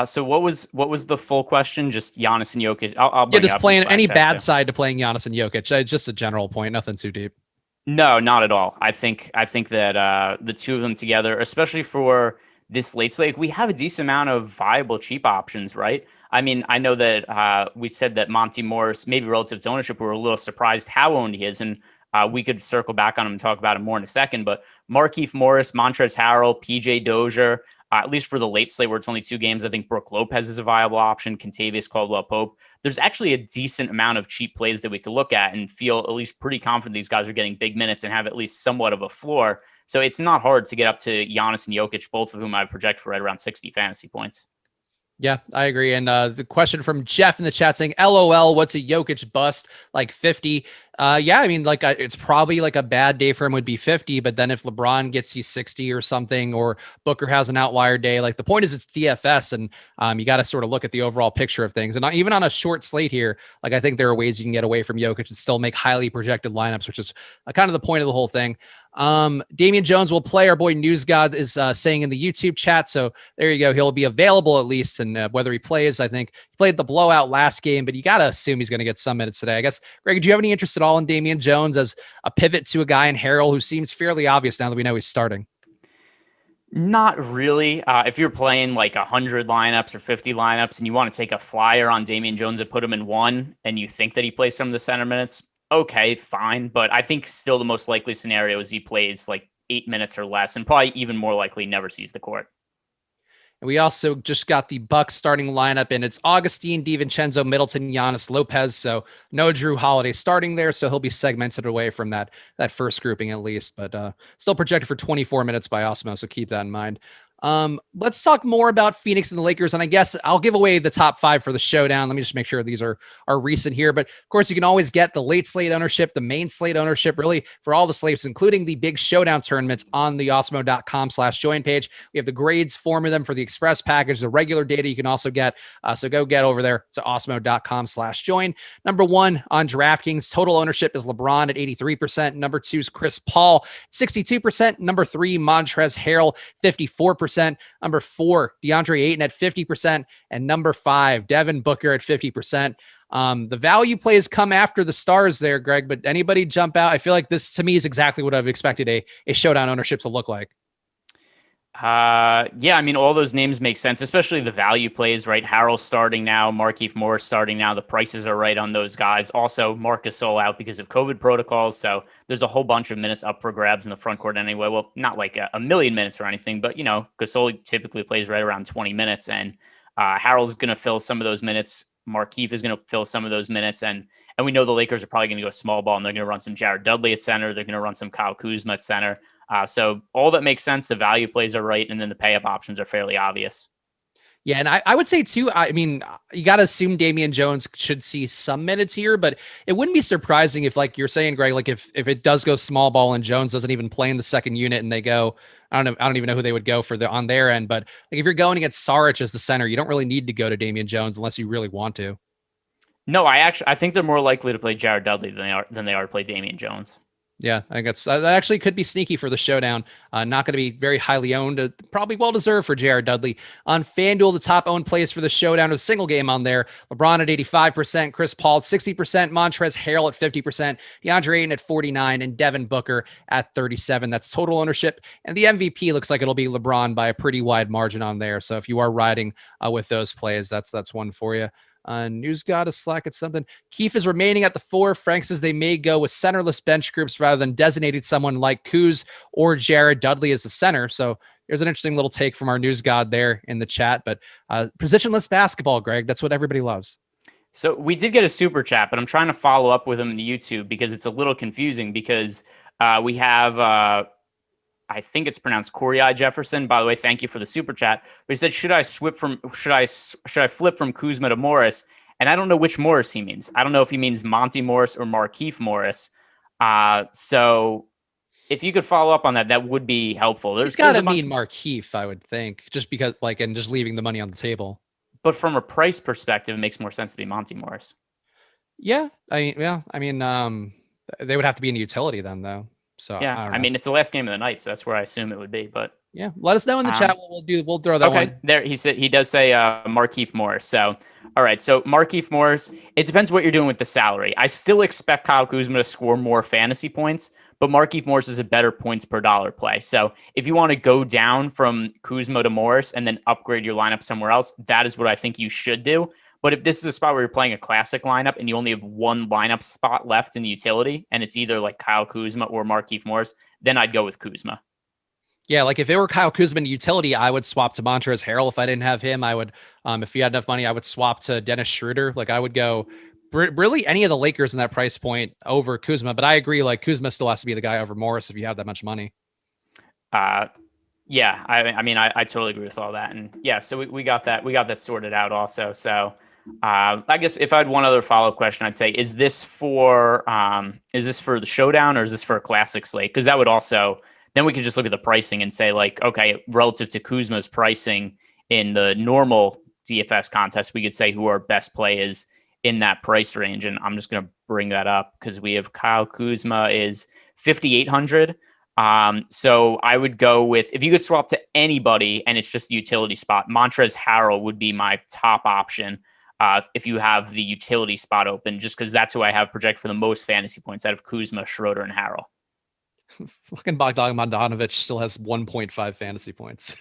B: So what was the full question? Just Giannis and Jokic. I'll bring
A: just
B: up
A: playing any bad side to playing Giannis and Jokic. Just a general point, nothing too deep.
B: No, not at all. I think that the two of them together, especially for this late slate, we have a decent amount of viable cheap options, right? I mean, I know that we said that Monty Morris, maybe relative to ownership, we were a little surprised how owned he is, and we could circle back on him and talk about him more in a second. But Markieff Morris, Montrezl Harrell, PJ Dozier, at least for the late slate where it's only 2 games, I think Brook Lopez is a viable option. Kentavious Caldwell-Pope. There's actually a decent amount of cheap plays that we could look at and feel at least pretty confident these guys are getting big minutes and have at least somewhat of a floor. So it's not hard to get up to Giannis and Jokic, both of whom I've projected for right around 60 fantasy points.
A: Yeah, I agree. And the question from Jeff in the chat saying, LOL, what's a Jokic bust? Like 50? Yeah, I mean, it's probably like a bad day for him would be 50, but then if LeBron gets you 60 or something, or Booker has an outlier day, the point is it's DFS, and you got to sort of look at the overall picture of things. And even on a short slate here, I think there are ways you can get away from Jokic and still make highly projected lineups, which is kind of the point of the whole thing. Damien Jones will play. Our boy News God is saying in the YouTube chat. So there you go. He'll be available at least. And whether he plays, I think he played the blowout last game, but you got to assume he's going to get some minutes today. I guess, Greg, do you have any interest at all in Damien Jones as a pivot to a guy in Harrell who seems fairly obvious now that we know he's starting?
B: Not really. If you're playing like 100 lineups or 50 lineups and you want to take a flyer on Damien Jones and put him in one and you think that he plays some of the center minutes, okay, fine. But I think still the most likely scenario is he plays like 8 minutes or less and probably even more likely never sees the court.
A: And we also just got the Bucks starting lineup, and it's Augustine, DiVincenzo, Middleton, Giannis, Lopez. So no Drew Holiday starting there, so he'll be segmented away from that first grouping at least, but still projected for 24 minutes by Awesemo, so keep that in mind. Let's talk more about Phoenix and the Lakers, and I guess I'll give away the top 5 for the showdown. Let me just make sure these are recent here, but of course you can always get the late slate ownership, the main slate ownership, really for all the slates, including the big showdown tournaments on the awesemo.com/join page. We have the grades form of them for the express package, the regular data you can also get. So go get over there to awesemo.com/join. Number 1 on DraftKings, total ownership is LeBron at 83%. Number 2 is Chris Paul, 62%. Number 3, Montrezl Harrell, 54%. Number 4, DeAndre Ayton at 50%. And number 5, Devin Booker at 50%. The value plays come after the stars there, Greg, but anybody jump out? I feel like this to me is exactly what I've expected a showdown ownership to look like.
B: Yeah, I mean, all those names make sense, especially the value plays, right? Harrell's starting now, Markieff Morris starting now. The prices are right on those guys. Also, Marc Gasol out because of COVID protocols. So there's a whole bunch of minutes up for grabs in the front court anyway. Well, not like a million minutes or anything, but, Gasol typically plays right around 20 minutes. And Harrell's going to fill some of those minutes. Markieff is going to fill some of those minutes. And we know the Lakers are probably going to go small ball, and they're going to run some Jared Dudley at center. They're going to run some Kyle Kuzma at center. So all that makes sense. The value plays are right, and then the pay-up options are fairly obvious.
A: Yeah, and I would say too, I mean, you got to assume Damien Jones should see some minutes here, but it wouldn't be surprising if, like you're saying, Greg, like if it does go small ball and Jones doesn't even play in the second unit and they go, I don't even know who they would go for on their end, but like if you're going against Saric as the center, you don't really need to go to Damien Jones unless you really want to.
B: No, I think they're more likely to play Jared Dudley than they are to play Damien Jones.
A: Yeah, I think that actually could be sneaky for the showdown. Not going to be very highly owned. Probably well-deserved for Jared Dudley. On FanDuel, the top owned plays for the showdown is a single game on there. LeBron at 85%, Chris Paul at 60%, Montrezl Harrell at 50%, DeAndre Ayton at 49%, and Devin Booker at 37%. That's total ownership. And the MVP looks like it'll be LeBron by a pretty wide margin on there. So if you are riding with those plays, that's one for you. News got a slack at something. Keefe is remaining at the 4. Frank says they may go with centerless bench groups rather than designating someone like Kuz or Jared Dudley as the center. So there's an interesting little take from our news god there in the chat. But positionless basketball, Greg, that's what everybody loves.
B: So we did get a super chat, but I'm trying to follow up with him in the YouTube because it's a little confusing because we have I think it's pronounced Corey I. Jefferson. By the way, thank you for the super chat. But he said, should I flip from Kuzma to Morris? And I don't know which Morris he means. I don't know if he means Monty Morris or Markieff Morris. So if you could follow up on that, that would be helpful.
A: He's got to mean Markieff, I would think, just because and just leaving the money on the table.
B: But from a price perspective, it makes more sense to be Monty Morris.
A: Yeah. They would have to be in a utility then, though. So
B: yeah, I mean, it's the last game of the night, so that's where I assume it would be. But
A: yeah, let us know in the chat what we'll throw that one.
B: There he does say Markieff Morris. So all right, so Markieff Morris. It depends what you're doing with the salary. I still expect Kyle Kuzma to score more fantasy points, but Markieff Morris is a better points per dollar play. So if you want to go down from Kuzma to Morris and then upgrade your lineup somewhere else, that is what I think you should do. But if this is a spot where you're playing a classic lineup and you only have one lineup spot left in the utility, and it's either like Kyle Kuzma or Markieff Morris, then I'd go with Kuzma.
A: Yeah, like if it were Kyle Kuzma in utility, I would swap to Montrezl Harrell. If I didn't have him, I would, if he had enough money, I would swap to Dennis Schroeder. Like I would go really any of the Lakers in that price point over Kuzma. But I agree, like Kuzma still has to be the guy over Morris if you have that much money.
B: Yeah, I mean, I totally agree with all that. And yeah, so we got that sorted out also. So I guess if I had one other follow-up question, I'd say, is this for the showdown or is this for a classic slate? Because that would also, then we could just look at the pricing and say like, okay, relative to Kuzma's pricing in the normal DFS contest, we could say who our best play is in that price range. And I'm just going to bring that up because we have Kyle Kuzma is 5,800. So I would go with, if you could swap to anybody and it's just the utility spot, Montrezl Harrell would be my top option. If you have the utility spot open, just because that's who I have projected for the most fantasy points out of Kuzma, Schroeder, and Harrell.
A: Fucking Bogdan Bogdanovic still has 1.5 fantasy points.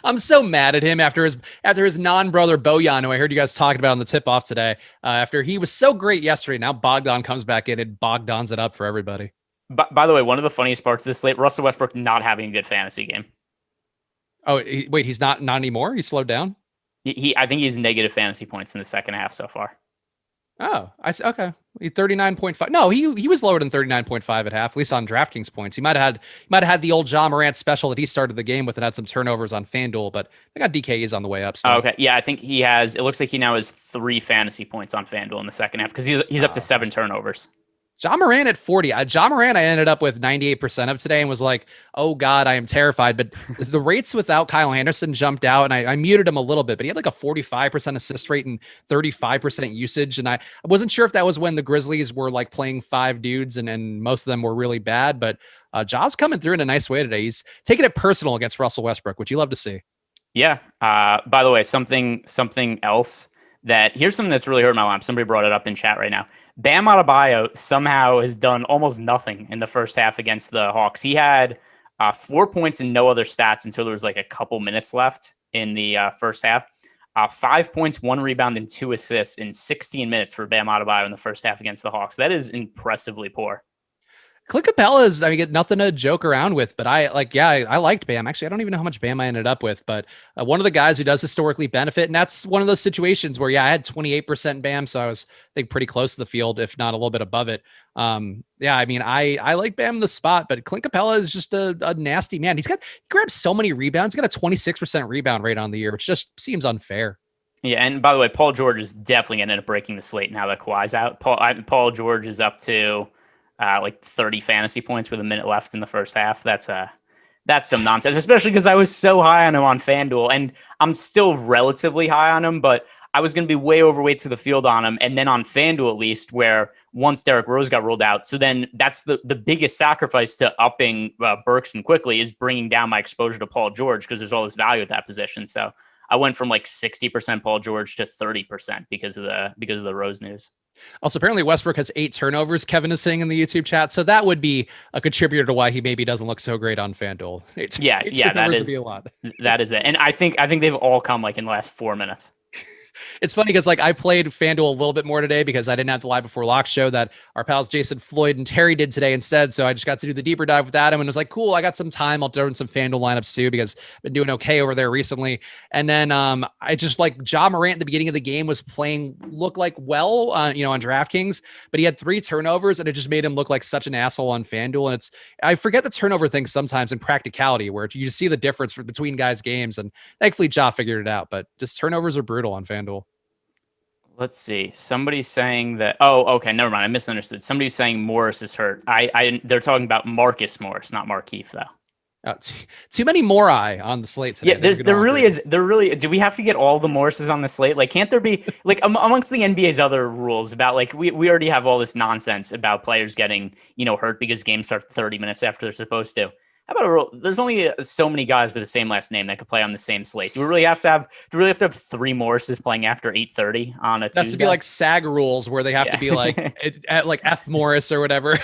A: I'm so mad at him after his non-brother Bojan, who I heard you guys talking about on the tip-off today. After he was so great yesterday, now Bogdan comes back in and Bogdans it up for everybody.
B: By the way, one of the funniest parts of this slate, Russell Westbrook not having a good fantasy game.
A: Oh, wait, he's not anymore? He slowed down?
B: I think he's negative fantasy points in the second half so far.
A: Oh, okay. 39.5. No, he was lower than 39.5 at half, at least on DraftKings points. He might have had the old Ja Morant special that he started the game with and had some turnovers on FanDuel, but I got DKEs on the way up. So.
B: Oh, okay. Yeah, I think it looks like he now has 3 fantasy points on FanDuel in the second half because he's up to 7 turnovers.
A: Ja Morant at 40. Ja Morant I ended up with 98% of today and was like, oh God, I am terrified. But the rates without Kyle Anderson jumped out and I muted him a little bit, but he had like a 45% assist rate and 35% usage. And I wasn't sure if that was when the Grizzlies were like playing 5 dudes and most of them were really bad. But Ja's coming through in a nice way today. He's taking it personal against Russell Westbrook, which you love to see.
B: Yeah. By the way, something else here's something that's really hurt my lamp. Somebody brought it up in chat right now. Bam Adebayo somehow has done almost nothing in the first half against the Hawks. He had 4 points and no other stats until there was like a couple minutes left in the first half. 5 points, 1 rebound, and 2 assists in 16 minutes for Bam Adebayo in the first half against the Hawks. That is impressively poor.
A: Clint Capella is, get nothing to joke around with, but I liked Bam. Actually, I don't even know how much Bam I ended up with, but one of the guys who does historically benefit. And that's one of those situations where, I had 28% Bam. So I was, I think, pretty close to the field, if not a little bit above it. I like Bam in the spot, but Clint Capella is just a nasty man. He grabs so many rebounds. He's got a 26% rebound rate on the year, which just seems unfair.
B: Yeah, and by the way, Paul George is definitely going to end up breaking the slate now that Kawhi's out. Paul George is up to like 30 fantasy points with a minute left in the first half. That's some nonsense, especially because I was so high on him on FanDuel, and I'm still relatively high on him, but I was going to be way overweight to the field on him. And then on FanDuel, at least, where once Derrick Rose got ruled out, so then that's the biggest sacrifice to upping Burks and quickly is bringing down my exposure to Paul George because there's all this value at that position. So I went from like 60% Paul George to 30% because of the Rose news.
A: Also, apparently Westbrook has 8 turnovers. Kevin is saying in the YouTube chat, so that would be a contributor to why he maybe doesn't look so great on FanDuel.
B: Yeah, that is a lot. That is it, and I think they've all come like in the last 4 minutes.
A: It's funny because I played FanDuel a little bit more today because I didn't have the Live Before Lock show that our pals Jason Floyd and Terry did today instead. So I just got to do the deeper dive with Adam and was like, cool, I got some time. I'll throw in some FanDuel lineups too because I've been doing okay over there recently. And then I just Ja Morant at the beginning of the game was look like well, on DraftKings, but he had 3 turnovers and it just made him look like such an asshole on FanDuel. And I forget the turnover thing sometimes in practicality where you see the difference between guys' games. And thankfully Ja figured it out, but just turnovers are brutal on FanDuel.
B: Let's see. Somebody's saying that. Oh, okay. Never mind. I misunderstood. Somebody's saying Morris is hurt. They're talking about Marcus Morris, not Markieff, though.
A: Too many Mori on the slate today.
B: Yeah, there really is. Do we have to get all the Morrises on the slate? Like, can't there be like amongst the NBA's other rules about like we already have all this nonsense about players getting hurt because games start 30 minutes after they're supposed to. How about a rule? There's only so many guys with the same last name that could play on the same slate. Do we really have to have 3 Morrises playing after 8:30 on a Tuesday?
A: That should be like SAG rules where they have to be like at like F Morris or whatever.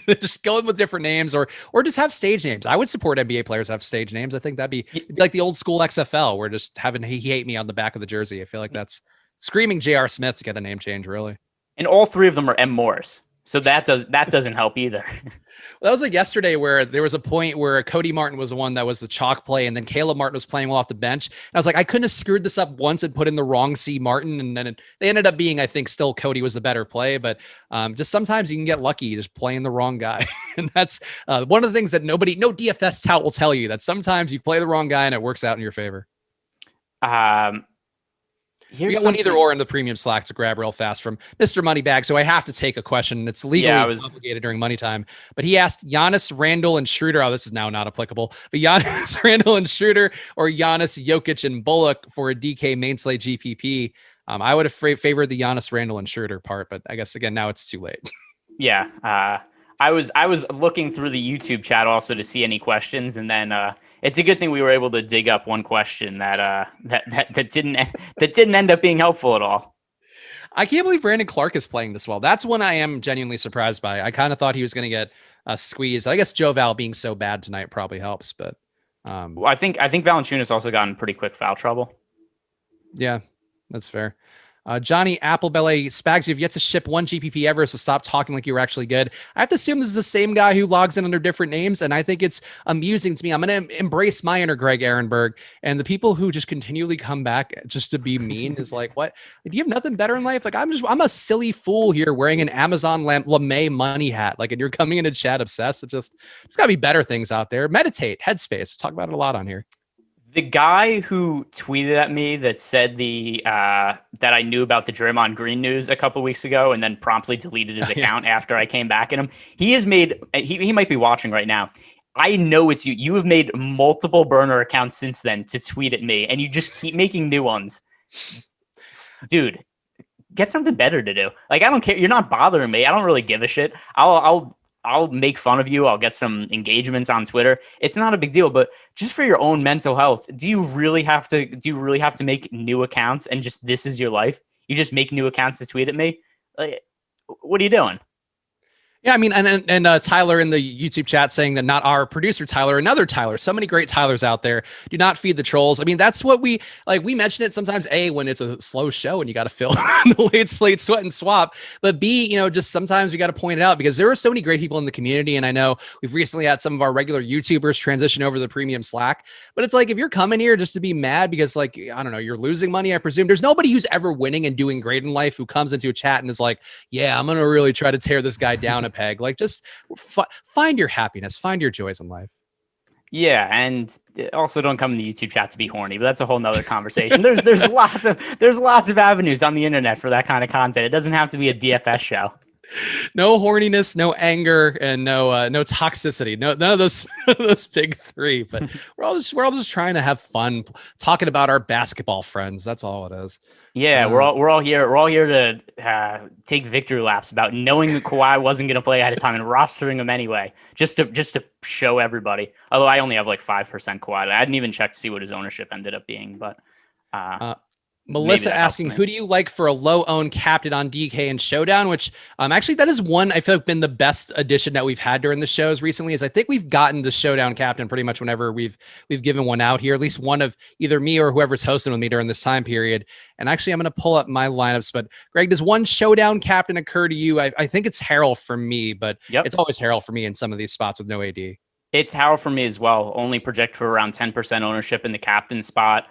A: Just go in with different names or just have stage names. I would support NBA players have stage names. I think it'd be like the old school XFL where just having he hate me on the back of the jersey. I feel like that's screaming J.R. Smith to get a name change, really.
B: And all 3 of them are M. Morris. So that doesn't help either.
A: Well, that was like yesterday where there was a point where Cody Martin was the one that was the chalk play, and then Caleb Martin was playing well off the bench. And I was like, I couldn't have screwed this up once and put in the wrong C Martin, and then they ended up being, I think, still Cody was the better play. But just sometimes you can get lucky just playing the wrong guy, and that's one of the things that no DFS tout will tell you, that sometimes you play the wrong guy and it works out in your favor. We got one either or in the premium Slack to grab real fast from Mr. Moneybag. So I have to take a question. It's legally obligated during money time. But he asked Giannis, Randall, and Schroeder. Oh, this is now not applicable. But Giannis, Randall, and Schroeder, or Giannis, Jokic, and Bullock for a DK main slate GPP. I would have favored the Giannis, Randall, and Schroeder part. But I guess, again, now it's too late.
B: Yeah. I was looking through the YouTube chat also to see any questions, and then it's a good thing we were able to dig up one question that didn't end up being helpful at all.
A: I can't believe Brandon Clark is playing this well. That's one I am genuinely surprised by. I kind of thought he was going to get squeezed. I guess Joe Val being so bad tonight probably helps, but
B: Well, I think Valanciunas also got in pretty quick foul trouble.
A: yeah, that's fair. Johnny Applebelly, Spags, you've yet to ship one GPP ever, so stop talking like you were actually good. I have to assume this is the same guy who logs in under different names, and I think it's amusing to me. I'm going to embrace my inner Greg Ehrenberg, and the people who just continually come back just to be mean is like, what? Do you have nothing better in life? Like, I'm a silly fool here wearing an Amazon LeMay money hat, like, and you're coming into chat obsessed. There's got to be better things out there. Meditate, Headspace. Talk about it a lot on here.
B: The guy who tweeted at me that said that I knew about the Draymond Green news a couple weeks ago and then promptly deleted his account after I came back at him. He has made he might be watching right now. I know it's you. You have made multiple burner accounts since then to tweet at me, and you just keep making new ones. Dude, get something better to do. Like, I don't care. You're not bothering me. I don't really give a shit. I'll make fun of you. I'll get some engagements on Twitter. It's not a big deal, but just for your own mental health, do you really have to make new accounts and just this is your life? You just make new accounts to tweet at me? Like, what are you doing?
A: Yeah, I mean, and Tyler in the YouTube chat saying that not our producer Tyler, another Tyler. So many great Tylers out there. Do not feed the trolls. I mean, that's what we like. We mention it sometimes. A, when it's a slow show and you got to fill the late slate sweat and swap. But B, just sometimes you got to point it out because there are so many great people in the community. And I know we've recently had some of our regular YouTubers transition over to the premium Slack. But it's like if you're coming here just to be mad because, like, I don't know, you're losing money. I presume there's nobody who's ever winning and doing great in life who comes into a chat and is like, yeah, I'm gonna really try to tear this guy down a peg. Like, just find your happiness, find your joys in life.
B: Yeah, and also don't come in the YouTube chat to be horny, but that's a whole nother conversation. There's lots of avenues on the internet for that kind of content. It doesn't have to be a DFS show.
A: No horniness, no anger, and no toxicity. None of those big three. But we're all just trying to have fun, talking about our basketball friends. That's all it is.
B: Yeah, we're all here to take victory laps about knowing that Kawhi wasn't going to play ahead of time and rostering him anyway, just to show everybody. Although I only have like 5% Kawhi, I hadn't even checked to see what his ownership ended up being. But
A: Melissa asking, who do you like for a low-owned captain on DK and Showdown? Which actually that is one I feel like been the best addition that we've had during the shows recently. Is I think we've gotten the Showdown captain pretty much whenever we've given one out here, at least one of either me or whoever's hosting with me during this time period. And actually, I'm going to pull up my lineups. But Greg, does one Showdown captain occur to you? I think it's Harrell for me, but It's always Harrell for me in some of these spots with no AD.
B: It's Harrell for me as well. Only project for around 10% ownership in the captain spot.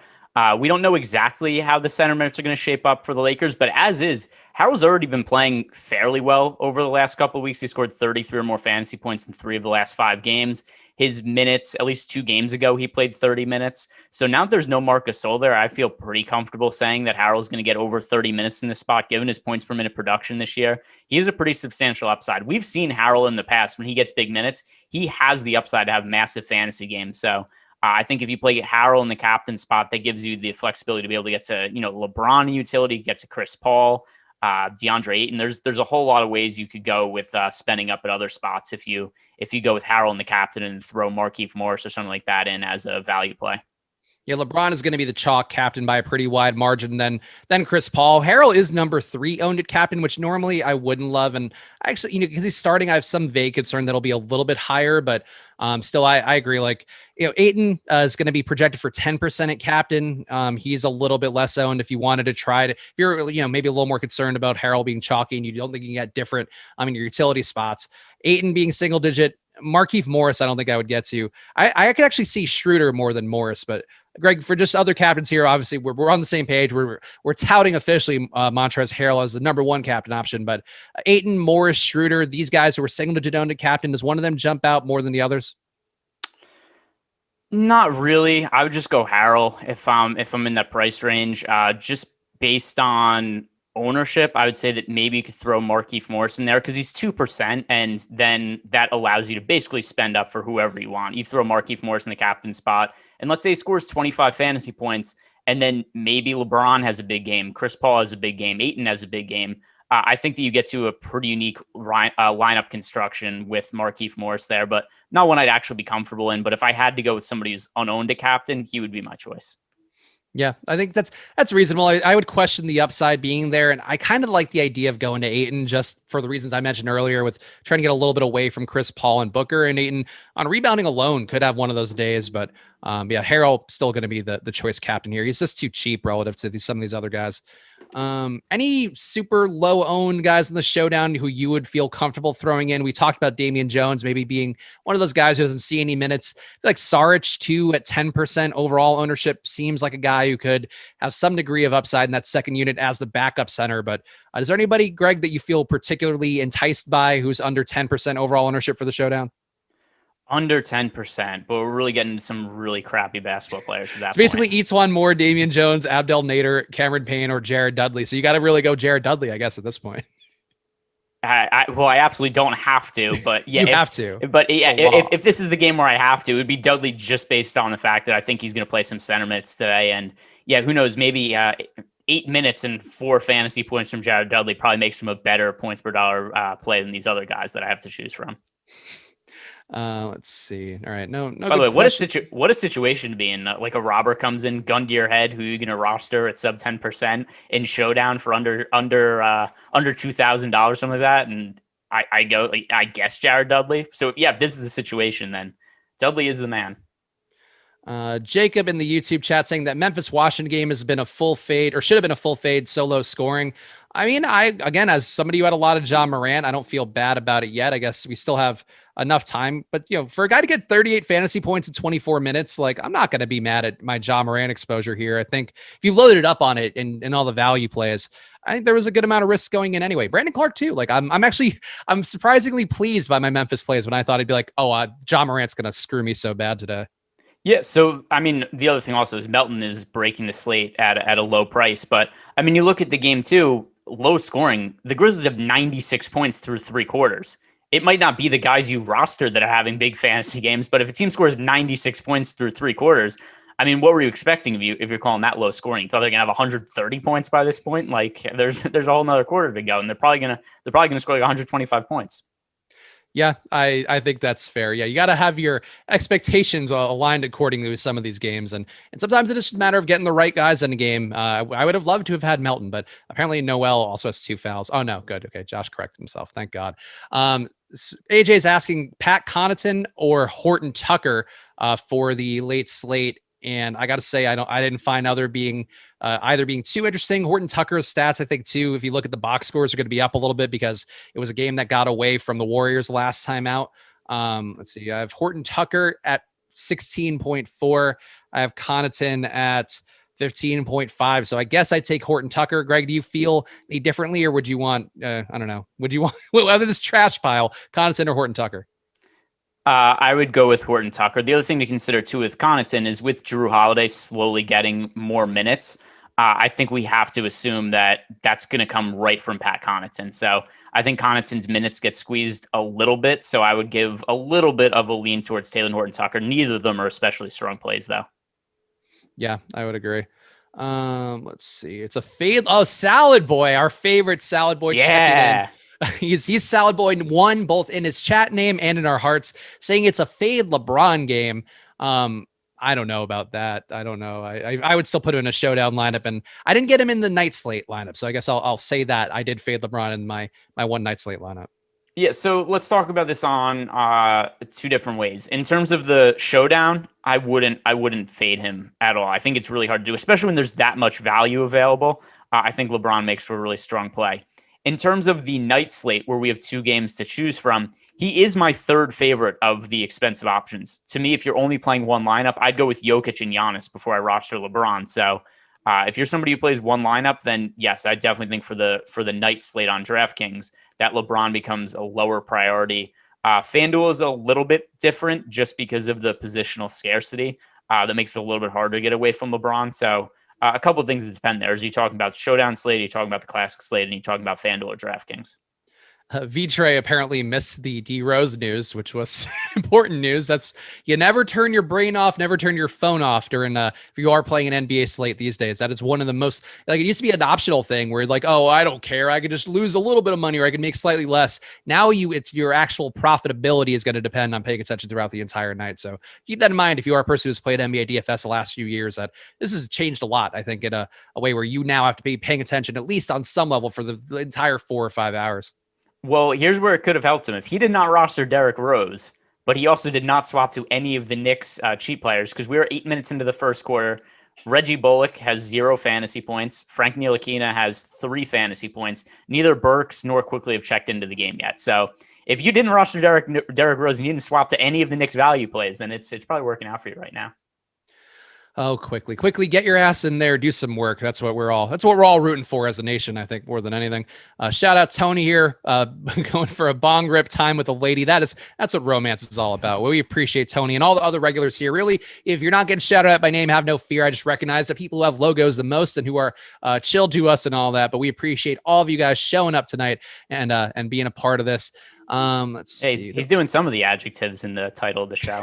B: We don't know exactly how the center minutes are going to shape up for the Lakers, but as is, Harrell's already been playing fairly well over the last couple of weeks. He scored 33 or more fantasy points in 3 of the last 5 games. His minutes, at least 2 games ago, he played 30 minutes. So now that there's no Marc Gasol there, I feel pretty comfortable saying that Harrell's going to get over 30 minutes in this spot, given his points per minute production this year. He has a pretty substantial upside. We've seen Harrell in the past when he gets big minutes. He has the upside to have massive fantasy games. So I think if you play Harrell in the captain spot, that gives you the flexibility to be able to get to, LeBron utility, get to Chris Paul, DeAndre Ayton. There's a whole lot of ways you could go with spending up at other spots if you go with Harrell in the captain and throw Markieff Morris or something like that in as a value play.
A: Yeah, LeBron is going to be the chalk captain by a pretty wide margin. Then Chris Paul. Harrell is number 3 owned at captain, which normally I wouldn't love. And actually, because he's starting, I have some vague concern that'll be a little bit higher, but still, I agree. Like, Ayton is going to be projected for 10% at captain. He's a little bit less owned. If you wanted to try to, if you're, maybe a little more concerned about Harrell being chalky and you don't think you can get different, your utility spots, Ayton being single digit, Markieff Morris, I don't think I would get to. I could actually see Schroeder more than Morris, but Greg, for just other captains here, obviously we're on the same page. We're touting officially Montrezl Harrell as the number 1 captain option, but Ayton, Morris, Schroeder, these guys who are single digit owned at captain, does one of them jump out more than the others?
B: Not really. I would just go Harrell if I'm in that price range. Just based on ownership, I would say that maybe you could throw Markieff Morris in there because he's 2%, and then that allows you to basically spend up for whoever you want. You throw Markieff Morris in the captain spot, and let's say he scores 25 fantasy points, and then maybe LeBron has a big game, Chris Paul has a big game, Ayton has a big game. I think that you get to a pretty unique lineup construction with Markieff Morris there, but not one I'd actually be comfortable in. But if I had to go with somebody who's unowned a captain, he would be my choice.
A: Yeah, I think that's reasonable. I would question the upside being there, and I kind of like the idea of going to Ayton just for the reasons I mentioned earlier, with trying to get a little bit away from Chris Paul and Booker. And Ayton on rebounding alone could have one of those days, but yeah, Harrell still going to be the choice captain here. He's just too cheap relative to some of these other guys. Any super low owned guys in the showdown who you would feel comfortable throwing in? We talked about Damien Jones maybe being one of those guys who doesn't see any minutes. Like Saric too at 10% overall ownership seems like a guy who could have some degree of upside in that second unit as the backup center. But is there anybody, Greg, that you feel particularly enticed by who's under 10% overall ownership for the showdown?
B: Under 10%, but we're really getting some really crappy basketball players at that
A: So basically
B: point.
A: each one more Damian Jones, Abdel Nader, Cameron Payne, or Jared Dudley. So you got to really go Jared Dudley, I guess, at this point.
B: Well, I absolutely don't have to, but yeah,
A: you have to.
B: But yeah, if this is the game where I have to, it would be Dudley just based on the fact that I think he's going to play some center minutes today. And yeah, who knows, maybe 8 minutes and 4 fantasy points from Jared Dudley probably makes him a better points per dollar play than these other guys that I have to choose from.
A: Let's see. All right. No.
B: By the way, what a situation to be in. Like a robber comes in, gun to your head, who you're going to roster at sub 10% in showdown for under $2,000, something like that. And I go, like, I guess Jared Dudley. So yeah, if this is the situation, then Dudley is the man.
A: Jacob in the YouTube chat saying that Memphis Washington game has been a full fade, or should have been a full fade, solo scoring. I mean, again, as somebody who had a lot of John Moran, I don't feel bad about it yet. I guess we still have enough time, but for a guy to get 38 fantasy points in 24 minutes, like, I'm not going to be mad at my John Moran exposure here. I think if you loaded it up on it and all the value plays, I think there was a good amount of risk going in anyway. Brandon Clark too. Like I'm surprisingly pleased by my Memphis plays when I thought he'd be like, John Morant's going to screw me so bad today.
B: Yeah, so, I mean, the other thing also is Melton is breaking the slate at a low price. But, I mean, you look at the game, too, low scoring. The Grizzlies have 96 points through 3 quarters. It might not be the guys you roster that are having big fantasy games, but if a team scores 96 points through 3 quarters, I mean, what were you expecting if you're calling that low scoring? You thought they're going to have 130 points by this point? Like, there's a whole nother quarter to go, and they're probably going to score like 125 points.
A: Yeah, I think that's fair. Yeah, you got to have your expectations aligned accordingly with some of these games. And sometimes it is just a matter of getting the right guys in the game. I would have loved to have had Melton, but apparently Noel also has 2 fouls. Oh, no. Good. Okay. Josh corrected himself. Thank God. AJ's asking Pat Connaughton or Horton Tucker for the late slate. And I got to say, I didn't find either being too interesting. Horton Tucker's stats, I think, too, if you look at the box scores, are going to be up a little bit because it was a game that got away from the Warriors last time out. Let's see. I have Horton Tucker at 16.4. I have Connaughton at 15.5. So I guess I take Horton Tucker. Greg, do you feel any differently, or would you want, I don't know, would you want, whether this trash pile, Connaughton or Horton Tucker?
B: I would go with Horton Tucker. The other thing to consider, too, with Connaughton is with Jrue Holiday slowly getting more minutes, I think we have to assume that that's going to come right from Pat Connaughton. So I think Connaughton's minutes get squeezed a little bit. So I would give a little bit of a lean towards Taylor Horton Tucker. Neither of them are especially strong plays, though.
A: Yeah, I would agree. Let's see. It's a fade. Oh, Salad Boy, our favorite Salad Boy.
B: Yeah.
A: He's Salad Boy 1, both in his chat name and in our hearts, saying it's a fade LeBron game. I don't know about that. I don't know. I would still put him in a showdown lineup, and I didn't get him in the night slate lineup. So I guess I'll say that I did fade LeBron in my one night slate lineup.
B: Yeah, so let's talk about this on 2 different ways. In terms of the showdown, I wouldn't fade him at all. I think it's really hard to do, especially when there's that much value available. I think LeBron makes for a really strong play. In terms of the night slate, where we have 2 games to choose from, he is my 3rd favorite of the expensive options. To me, if you're only playing one lineup, I'd go with Jokic and Giannis before I roster LeBron. So if you're somebody who plays one lineup, then yes, I definitely think for the night slate on DraftKings, that LeBron becomes a lower priority. FanDuel is a little bit different just because of the positional scarcity. That makes it a little bit harder to get away from LeBron. So a couple of things that depend there. Is you talking about the showdown slate, you talking about the classic slate, and you talking about FanDuel or DraftKings?
A: Vitre apparently missed the D Rose news, which was important news. That's you never turn your brain off, never turn your phone off during if you are playing an NBA slate these days. That is one of the most like it used to be an optional thing where like, oh, I don't care. I could just lose a little bit of money or I could make slightly less. Now it's your actual profitability is going to depend on paying attention throughout the entire night. So keep that in mind if you are a person who's played NBA DFS the last few years, that this has changed a lot, I think, in a way where you now have to be paying attention at least on some level for the entire 4 or 5 hours.
B: Well, here's where it could have helped him. If he did not roster Derrick Rose, but he also did not swap to any of the Knicks cheap players, because we were 8 minutes into the first quarter. Reggie Bullock has 0 fantasy points. Frank Ntilikina has 3 fantasy points. Neither Burks nor Quickly have checked into the game yet. So if you didn't roster Derrick Rose and you didn't swap to any of the Knicks value plays, then it's probably working out for you right now.
A: Oh, quickly get your ass in there, do some work. That's what we're all rooting for as a nation, I think, more than anything. Shout out Tony here, going for a bong rip time with a lady. That's what romance is all about. Well, we appreciate Tony and all the other regulars here. Really, if you're not getting shouted out by name, have no fear. I just recognize the people who have logos the most and who are chill to us and all that. But we appreciate all of you guys showing up tonight and being a part of this. Let's see.
B: He's doing some of the adjectives in the title of the show.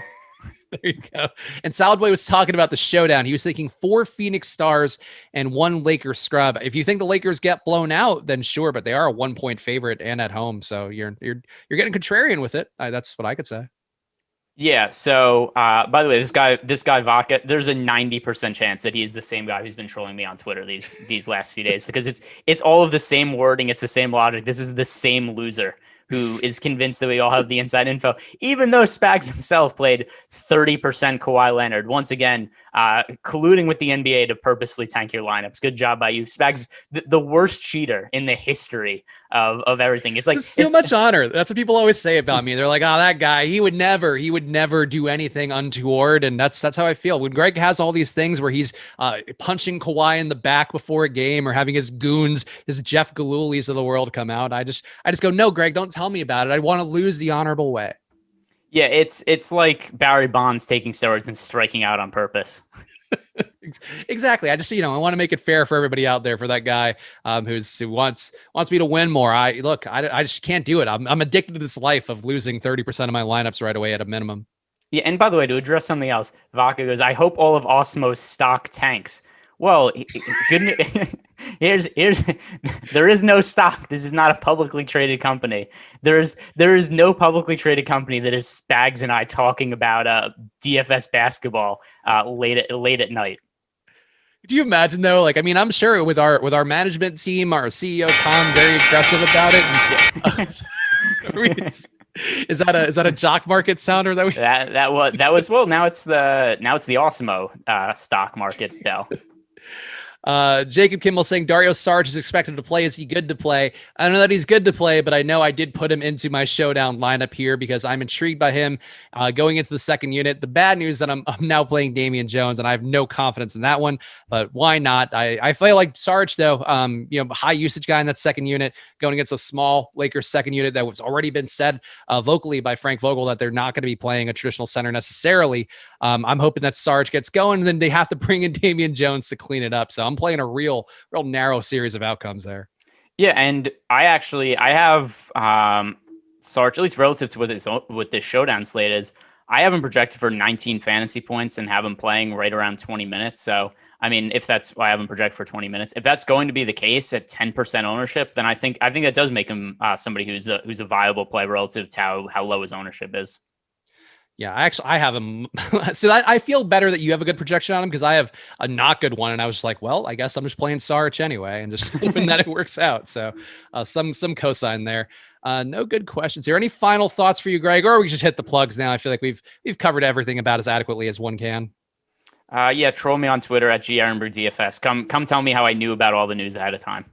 A: There you go. And Solid Boy was talking about the showdown. He was thinking 4 Phoenix Stars and 1 Lakers scrub. If you think the Lakers get blown out, then sure, but they are a 1-point favorite and at home, so you're getting contrarian with it. That's what I could say.
B: Yeah. So, by the way, this guy Vodka, there's a 90% chance that he's the same guy who's been trolling me on Twitter these last few days because it's all of the same wording, it's the same logic. This is the same loser who is convinced that we all have the inside info, even though Spags himself played 30% Kawhi Leonard. Once again, colluding with the NBA to purposefully tank your lineups. Good job by you. Spags, the worst cheater in the history of everything. It's like
A: it's too much honor. That's what people always say about me. They're like, oh, that guy, he would never do anything untoward. And that's how I feel. When Greg has all these things where he's punching Kawhi in the back before a game or having his goons, his Jeff Galulis of the world come out, I just go, no, Greg, don't tell me about it. I want to lose the honorable way.
B: Yeah, it's like Barry Bonds taking steroids and striking out on purpose.
A: Exactly. I just, I want to make it fair for everybody out there, for that guy who wants me to win more. I just can't do it. I'm addicted to this life of losing 30% of my lineups right away at a minimum.
B: Yeah, and by the way, to address something else, Vodka goes, I hope all of Awesemo's stock tanks. Well, good. Here's there is no stock. This is not a publicly traded company. There is no publicly traded company that is Spags and I talking about DFS basketball late at night.
A: Do you imagine though? Like, I mean, I'm sure with our management team, our CEO Tom, very aggressive about it. Is that a jock market sounder that we
B: that was well, now it's the Awesemo stock market bell.
A: Jacob Kimball saying Dario Saric is expected to play. Is he good to play? I don't know that he's good to play, but I know I did put him into my showdown lineup here because I'm intrigued by him going into the second unit. The bad news that I'm now playing Damien Jones, and I have no confidence in that one, but why not? I feel like Saric, though, high usage guy in that second unit going against a small Lakers second unit that was already been said vocally by Frank Vogel that they're not going to be playing a traditional center necessarily. I'm hoping that Saric gets going, and then they have to bring in Damien Jones to clean it up. So I'm playing a real narrow series of outcomes there.
B: Yeah, and I have Saric, at least relative to what this showdown slate is. I have him projected for 19 fantasy points and have him playing right around 20 minutes. So, I mean, if that's why I have him projected for 20 minutes, if that's going to be the case at 10% ownership, then I think that does make him somebody who's a viable play relative to how low his ownership is.
A: Yeah, I have him. So I feel better that you have a good projection on him because I have a not good one. And I was like, well, I guess I'm just playing Saric anyway and just hoping that it works out. So some cosign there. No good questions here. Any final thoughts for you, Greg? Or we just hit the plugs now? I feel like we've covered everything about as adequately as one can.
B: Yeah, troll me on Twitter at @GEhrenbergDFS. Come tell me how I knew about all the news ahead of time.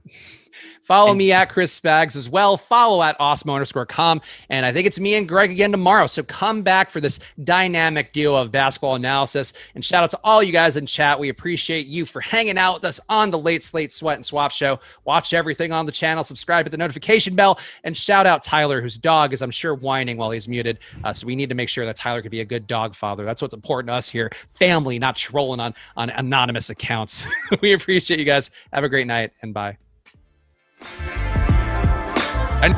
A: Follow me at Chris Spags as well. Follow at Awesemo_com. And I think it's me and Greg again tomorrow. So come back for this dynamic duo of basketball analysis. And shout out to all you guys in chat. We appreciate you for hanging out with us on the Late Slate Sweat and Swap Show. Watch everything on the channel. Subscribe to the notification bell. And shout out Tyler, whose dog is, I'm sure, whining while he's muted. So we need to make sure that Tyler could be a good dog father. That's what's important to us here. Family, not trolling on anonymous accounts. We appreciate you guys. Have a great night and bye. And